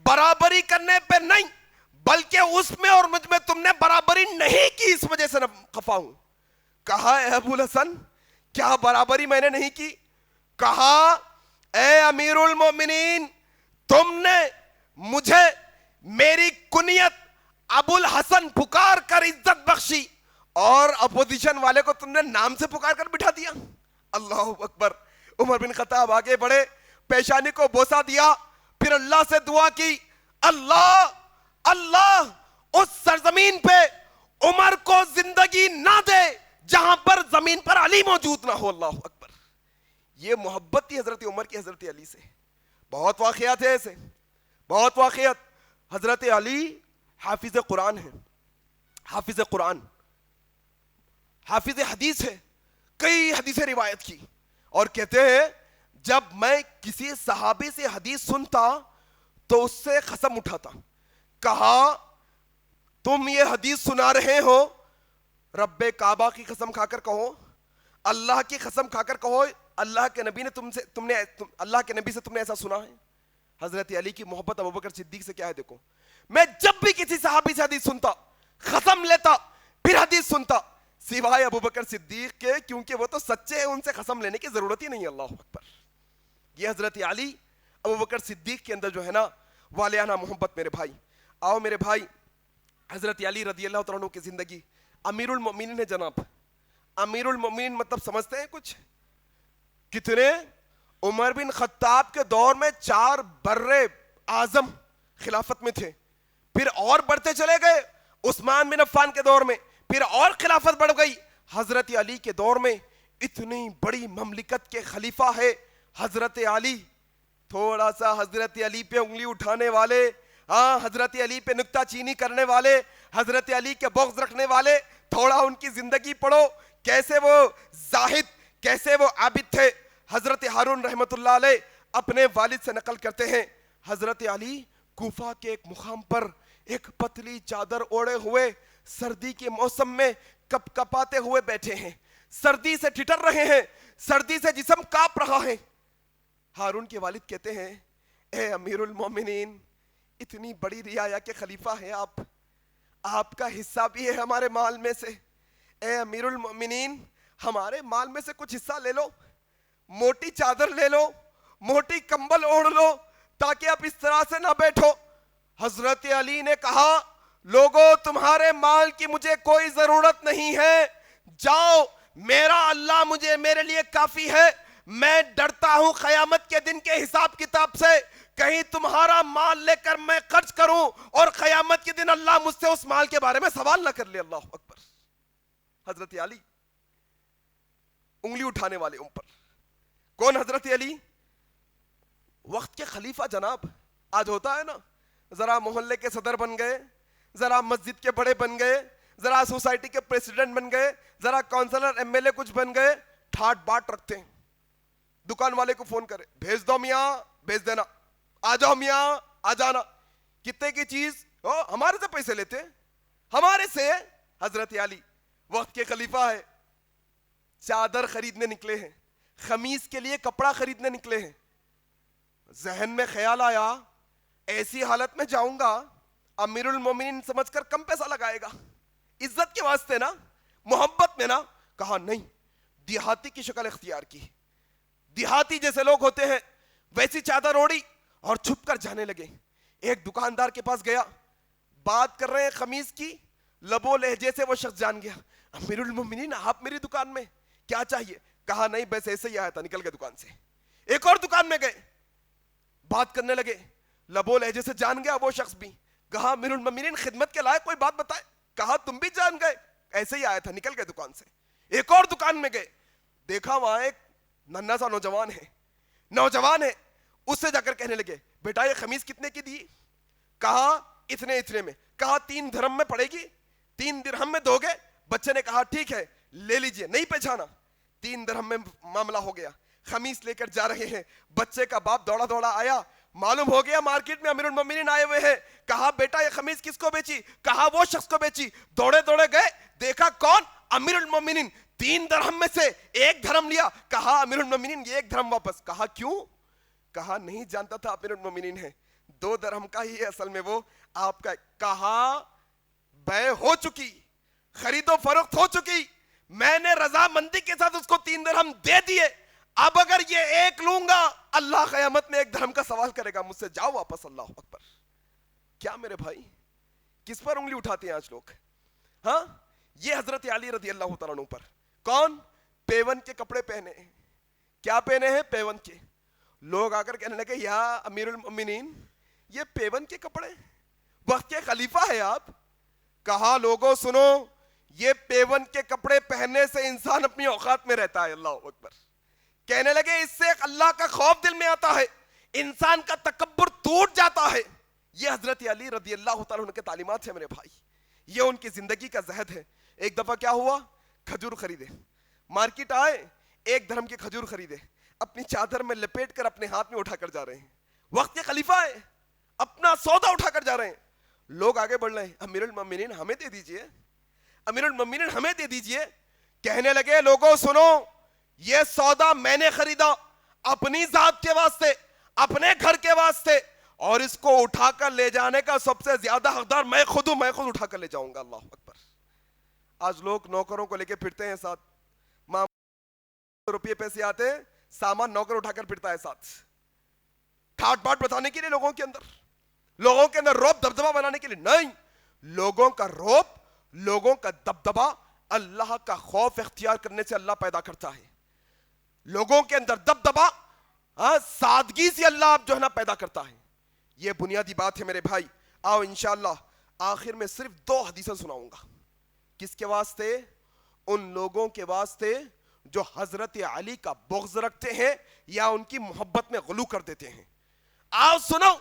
برابری کرنے پہ نہیں بلکہ اس میں اور مجھ میں تم نے برابری نہیں کی اس وجہ سے خفا ہوں. کہا اے ابو الحسن کیا برابری میں نے نہیں کی؟ کہا اے امیر المومنین تم نے مجھے میری کنیت ابو الحسن پکار کر عزت بخشی اور اپوزیشن والے کو تم نے نام سے پکار کر بٹھا دیا. اللہ اکبر. عمر بن خطاب آگے بڑھے, پیشانی کو بوسہ دیا, پھر اللہ سے دعا کی اللہ اس سرزمین پہ عمر کو زندگی نہ دے جہاں پر زمین پر علی موجود نہ ہو. اللہ اکبر. یہ محبت تھی حضرت عمر کی حضرت علی سے. بہت واقعات ہیں ایسے, بہت واقعات. حضرت علی حافظ قرآن ہیں, حافظ قرآن, حافظ حدیث ہے, کئی حدیثیں روایت کی, اور کہتے ہیں جب میں کسی صحابی سے حدیث سنتا تو اس سے قسم اٹھاتا. کہا تم یہ حدیث سنا رہے ہو, رب کعبہ کی قسم کھا کر کہو, اللہ کی قسم کھا کر کہو اللہ کے نبی نے اللہ کے نبی سے تم نے ایسا سنا ہے؟ حضرت علی کی محبت ابوبکر صدیق سے کیا ہے دیکھو. میں جب بھی کسی صحابی سے حدیث سنتا, قسم لیتا, پھر حدیث سنتا, سوائے ابوبکر صدیق کے, کیونکہ وہ تو سچے ہیں, ان سے قسم لینے کی ضرورت ہی نہیں ہے. اللہ اکبر. یہ حضرت علی ابوبکر صدیق کے اندر جو ہے نا والیانہ محبت. میرے بھائی آؤ میرے بھائی, حضرت علی رضی اللہ تعالیٰ عنہ کی زندگی, امیر المؤمنین ہے جناب. امیر المؤمنین مطلب سمجھتے ہیں کچھ کتنے؟ عمر بن خطاب کے دور میں 4 برے اعظم خلافت میں تھے, پھر اور بڑھتے چلے گئے عثمان بن عفان کے دور میں, پھر اور خلافت بڑھ گئی. حضرت علی کے دور میں اتنی بڑی مملکت کے خلیفہ ہے حضرت علی. تھوڑا سا حضرت علی پہ انگلی اٹھانے والے, حضرت علی پہ نکتہ چینی کرنے والے, حضرت علی کے بغض رکھنے والے, تھوڑا ان کی زندگی پڑھو, کیسے وہ زاہد, کیسے وہ عابد تھے. حضرت ہارون رحمت اللہ علیہ اپنے والد سے نقل کرتے ہیں, حضرت علی کوفہ کے ایک مقام پر ایک پتلی چادر اوڑے ہوئے سردی کے موسم میں کپ کپاتے ہوئے بیٹھے ہیں, سردی سے ٹھٹر رہے ہیں, سردی سے جسم کاپ رہا ہے. ہارون کے والد کہتے ہیں, اے امیر المومنین, اتنی بڑی رعایا کے خلیفہ ہیں آپ, آپ کا حصہ بھی ہے ہمارے مال میں سے. اے امیر المومنین, ہمارے مال میں سے کچھ حصہ لے لو, موٹی چادر لے لو, موٹی کمبل اوڑھ لو, تاکہ آپ اس طرح سے نہ بیٹھو. حضرت علی نے کہا, لوگوں تمہارے مال کی مجھے کوئی ضرورت نہیں ہے, جاؤ, میرا اللہ میرے لیے کافی ہے. میں ڈرتا ہوں قیامت کے دن کے حساب کتاب سے, کہیں تمہارا مال لے کر میں خرچ کروں اور قیامت کے دن اللہ مجھ سے اس مال کے بارے میں سوال نہ کر لے. اللہ اکبر. حضرت علی انگلی اٹھانے والے ان پر. کون حضرت علی؟ وقت کے خلیفہ جناب. آج ہوتا ہے نا, ذرا محلے کے صدر بن گئے, ذرا مسجد کے بڑے بن گئے, ذرا سوسائٹی کے پریسیڈنٹ بن گئے, ذرا کونسلر ایم ایل اے کچھ بن گئے, ٹھاٹ باٹ رکھتے ہیں. دکان والے کو فون کرے, بھیج دو میاں, بھیج دینا, آ جاؤ میاں, آ جانا. کتنے کی چیز؟ ہمارے سے پیسے لیتے, ہمارے سے. حضرت علی وقت کے خلیفہ ہے, چادر خریدنے نکلے ہیں, خمیس کے لیے کپڑا خریدنے نکلے ہیں. ذہن میں خیال آیا, ایسی حالت میں جاؤں گا, امیر المومنین سمجھ کر کم پیسہ لگائے گا, عزت کے واسطے نا, محبت میں نا. کہا نہیں, دیہاتی کی شکل اختیار کی. دیہاتی جیسے لوگ ہوتے ہیں ویسی چادر اوڑی اور چھپ کر جانے لگے. ایک دکاندار کے پاس گیا, بات کر رہے ہیں خمیس کی, لبو لہجے سے وہ شخص جان گیا, امیر المومنین آپ میری دکان میں, کیا چاہیے؟ کہا نہیں, بس ایسے ہی آیا تھا, نکل گئے دکان سے. ایک اور دکان میں گئے, بات کرنے لگے, لبو لہجے سے جان گیا وہ شخص بھی. کہا امیر المومنین خدمت کے لائق کوئی بات بتائے. کہا تم بھی جان گئے, ایسے ہی آیا تھا, نکل گئے دکان سے. ایک اور دکان میں گئے, دیکھا وہاں ایک ننھا سا نوجوان ہے, اس سے جا کر کہنے لگے, بیٹا یہ خمیس کتنے کی دی؟ کہا اتنے میں. کہا 3 درہم میں پڑے گی, 3 درہم میں دو گے؟ بچے نے کہا ٹھیک ہے لے لیجئے, نہیں پہچانا. 3 درہم میں معاملہ ہو گیا. خمیس لے کر جا رہے ہیں, بچے کا باپ دوڑا دوڑا آیا, معلوم ہو گیا مارکیٹ میں امیر المومنین آئے ہوئے ہیں. کہا بیٹا یہ خمیس کس کو بیچی؟ کہا وہ شخص کو بیچی. دوڑے دوڑے گئے, دیکھا کون؟ امیر المومنین. 3 درہم میں سے 1 درہم لیا. کہا امیر المومنین یہ 1 درہم واپس. کہا کیوں؟ کہا نہیں جانتا تھا امیر المومنین ہے, 2 درہم کا ہی ہے اصل میں وہ آپ کا. کہا بے ہو چکی, خرید و فروخت ہو چکی, میں نے رضامندی کے ساتھ اس کو 3 درہم دے دیے. اب اگر یہ 1 لوں گا, اللہ قیامت میں 1 درہم کا سوال کرے گا مجھ سے, جاؤ واپس. اللہ اکبر. کیا میرے بھائی, کس پر انگلی اٹھاتے ہیں آج لوگ؟ ہاں, یہ حضرت علی رضی اللہ تعالیٰ عنہ پر. کون؟ پیون کے کپڑے پہنے. کیا پہنے ہیں؟ پیون کے. لوگ آ کر کہنے لگے, یا امیر المؤمنین یہ پیون کے کپڑے, وقت کے خلیفہ ہے آپ. کہا لوگوں سنو, یہ پیون کے کپڑے پہننے سے انسان اپنی اوقات میں رہتا ہے. اللہ اکبر. کہنے لگے اس سے اللہ کا خوف دل میں آتا ہے, انسان کا تکبر ٹوٹ جاتا ہے. یہ حضرت علی رضی اللہ تعالیٰ عنہ کے تعلیمات ہیں میرے بھائی, یہ ان کی زندگی کا زہد ہے. ایک دفعہ کیا ہوا, کھجور خریدے, مارکیٹ آئے, 1 درہم کے کھجور خریدے, اپنی چادر میں لپیٹ کر اپنے ہاتھ میں اٹھا کر جا رہے ہیں. وقت کے خلیفہ ہے, اپنا سودا اٹھا کر جا رہے ہیں. لوگ آگے بڑھ رہے ہیں, امیر المومنین ہمیں دے دیجئے, امیر المومنین ہمیں دے دیجئے. کہنے لگے لوگوں سنو, یہ سودا میں نے خریدا اپنی ذات کے واسطے، اپنے گھر کے واسطے، اور اس کو اٹھا کر لے جانے کا سب سے زیادہ حقدار میں خود ہوں، میں خود اٹھا کر لے جاؤں گا. اللہ اکبر. آج لوگ نوکروں کو لے کے پھرتے ہیں ساتھ، روپے پیسے آتے ہیں، سامان نوکر اٹھا کر پھرتا ہے ساتھ، ٹھاٹ باٹ بتانے کے لیے لوگوں کے اندر روب دبدبا بنانے کے لیے نہیں. لوگوں کا روب، لوگوں کا دبدبا اللہ کا خوف اختیار کرنے سے اللہ پیدا کرتا ہے. لوگوں کے اندر دبدبا سادگی سے اللہ آپ جو ہے نا پیدا کرتا ہے. یہ بنیادی بات ہے میرے بھائی. آؤ انشاءاللہ آخر میں صرف 2 حدیثیں سناؤں گا. کس کے واسطے؟ ان لوگوں کے واسطے جو حضرت علی کا بغض رکھتے ہیں یا ان کی محبت میں غلو کر دیتے ہیں. آؤ سنو.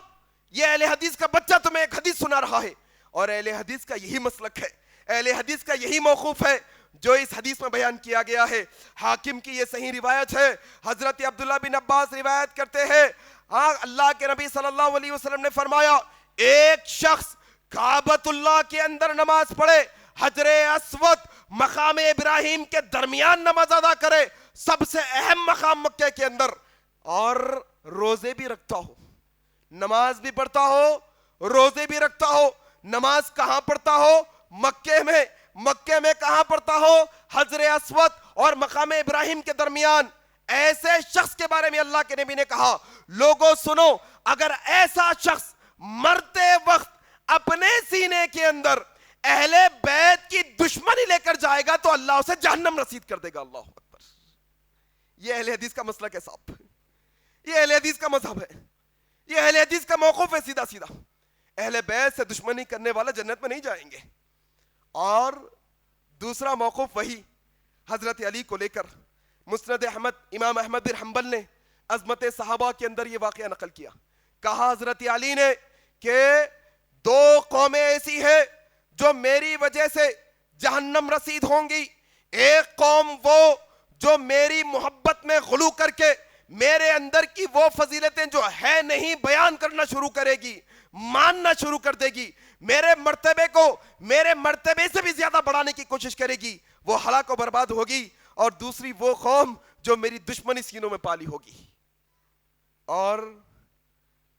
یہ اہل حدیث کا بچہ تمہیں ایک حدیث سنا رہا ہے، اور اہل حدیث کا یہی مسلک ہے، اہل حدیث کا یہی موقوف ہے جو اس حدیث میں بیان کیا گیا ہے. حاکم کی یہ صحیح روایت ہے. حضرت عبداللہ بن عباس روایت کرتے ہیں، اللہ کے نبی صلی اللہ علیہ وسلم نے فرمایا، ایک شخص کعبۃ اللہ کے اندر نماز پڑھے، حجر اسود مقام ابراہیم کے درمیان نماز ادا کرے، سب سے اہم مقام مکہ کے اندر، اور روزے بھی رکھتا ہو، نماز بھی پڑھتا ہو، روزے بھی رکھتا ہو. نماز کہاں پڑھتا ہو؟ مکے میں. مکے میں کہاں پڑھتا ہو؟ حجر اسود اور مقام ابراہیم کے درمیان. ایسے شخص کے بارے میں اللہ کے نبی نے کہا، لوگوں سنو، اگر ایسا شخص مرتے وقت اپنے سینے کے اندر اہل بیت کی دشمنی لے کر جائے گا تو اللہ اسے جہنم رسید کر دے گا. اللہ اکبر. یہ اہل حدیث کا مسلک ہے صاحب، یہ اہل حدیث کا مذہب ہے، یہ اہل حدیث کا موقف ہے. سیدھا سیدھا اہل بیت سے دشمنی کرنے والا جنت میں نہیں جائیں گے. اور دوسرا موقف وہی حضرت علی کو لے کر مسند احمد، امام احمد بن حنبل نے عظمت صحابہ کے اندر یہ واقعہ نقل کیا. کہا حضرت علی نے کہ 2 قومیں ایسی ہیں جو میری وجہ سے جہنم رسید ہوں گی. ایک قوم وہ جو میری محبت میں غلو کر کے میرے اندر کی وہ فضیلتیں جو ہے نہیں بیان کرنا شروع کرے گی، ماننا شروع کر دے گی، میرے مرتبے کو میرے مرتبے سے بھی زیادہ بڑھانے کی کوشش کرے گی، وہ ہلاک و برباد ہوگی. اور دوسری وہ قوم جو میری دشمنی سینوں میں پالی ہوگی. اور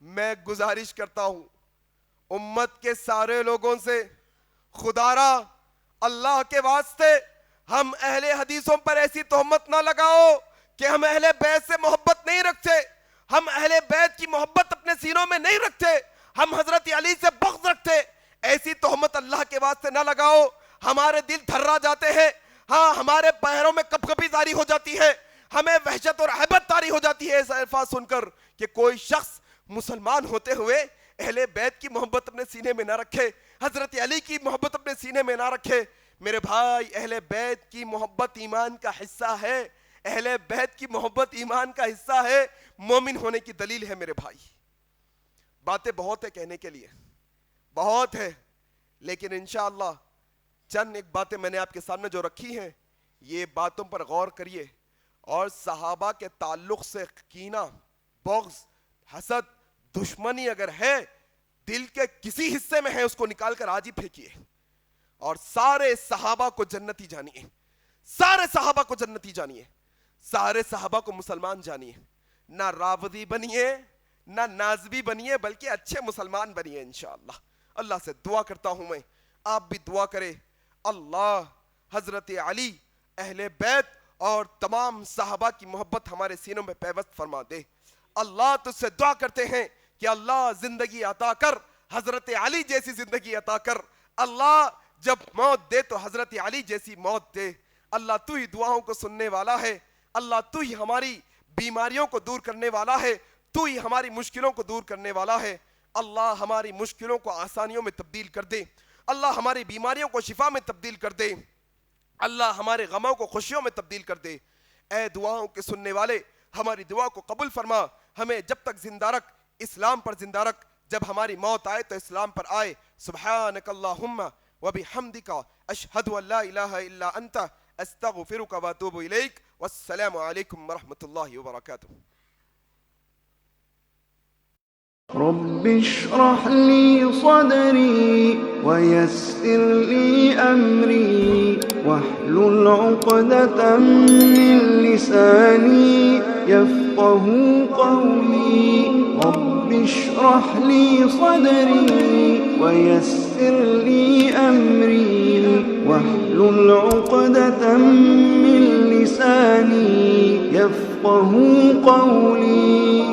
میں گزارش کرتا ہوں امت کے سارے لوگوں سے، خدا را اللہ کے واسطے ہم اہل حدیثوں پر ایسی تہمت نہ لگاؤ کہ ہم اہل بیت سے محبت نہیں رکھتے، ہم اہل بیت کی محبت اپنے سینوں میں نہیں رکھتے، ہم حضرت علی سے بغض رکھتے. ایسی تہمت اللہ کے واسطے نہ لگاؤ. ہمارے دل تھرا جاتے ہیں، ہاں ہمارے پیروں میں کپکپی طاری ہو جاتی ہے، ہمیں وحشت اور ہیبت طاری ہو جاتی ہے ایسا الفاظ سن کر کہ کوئی شخص مسلمان ہوتے ہوئے اہل بیت کی محبت اپنے سینے میں نہ رکھے، حضرت علی کی محبت اپنے سینے میں نہ رکھے. میرے بھائی، اہل بیت کی محبت ایمان کا حصہ ہے، اہل بیت کی محبت ایمان کا حصہ ہے، مومن ہونے کی دلیل ہے. میرے بھائی، باتیں بہت ہے کہنے کے لیے، بہت ہے، لیکن انشاءاللہ چند ایک باتیں میں نے آپ کے سامنے جو رکھی ہیں، یہ باتوں پر غور کریے. اور صحابہ کے تعلق سے کینہ، بغض، حسد، دشمنی اگر ہے دل کے کسی حصے میں ہے، اس کو نکال کر آج ہی پھینکیے اور سارے صحابہ کو جنتی جانیے، سارے صحابہ کو جنتی جانیے، سارے صحابہ کو مسلمان جانیے. نہ راوضی بنیے، نہ نازبی بنیے، بلکہ اچھے مسلمان بنیے انشاءاللہ. اللہ سے دعا کرتا ہوں میں، آپ بھی دعا کرے، اللہ حضرت علی، اہل بیت اور تمام صحابہ کی محبت ہمارے سینوں میں پیوست فرما دے. اللہ تجھ سے دعا کرتے ہیں کہ اللہ زندگی عطا کر، حضرت علی جیسی زندگی عطا کر. اللہ جب موت دے تو حضرت علی جیسی موت دے. اللہ تو ہی دعاؤں کو سننے والا ہے، اللہ تو ہی ہماری بیماریوں کو دور کرنے والا ہے، تو ہی ہماری مشکلوں کو دور کرنے والا ہے. اللہ ہماری مشکلوں کو آسانیوں میں تبدیل کر دے، اللہ ہماری بیماریوں کو شفا میں تبدیل کر دے، اللہ ہمارے غموں کو خوشیوں میں تبدیل کر دے. اے دعاؤں کے سننے والے، ہماری دعا کو قبول فرما. ہمیں جب تک زندہ رکھ، اسلام پر زندہ رکھ. جب ہماری موت آئے تو اسلام پر آئے. سبحانک اللہم وبحمدک، اشہد ان لا الہ الا انت، استغفرک واتوب الیک. والسلام علیکم ورحمۃ اللہ وبرکاتہ. رب اشرح لي صدري ويسر لي أمري واحلل عقدة من لساني يفقه قولي رب اشرح لي صدري ويسر لي أمري واحلل عقدة من لساني يفقه قولي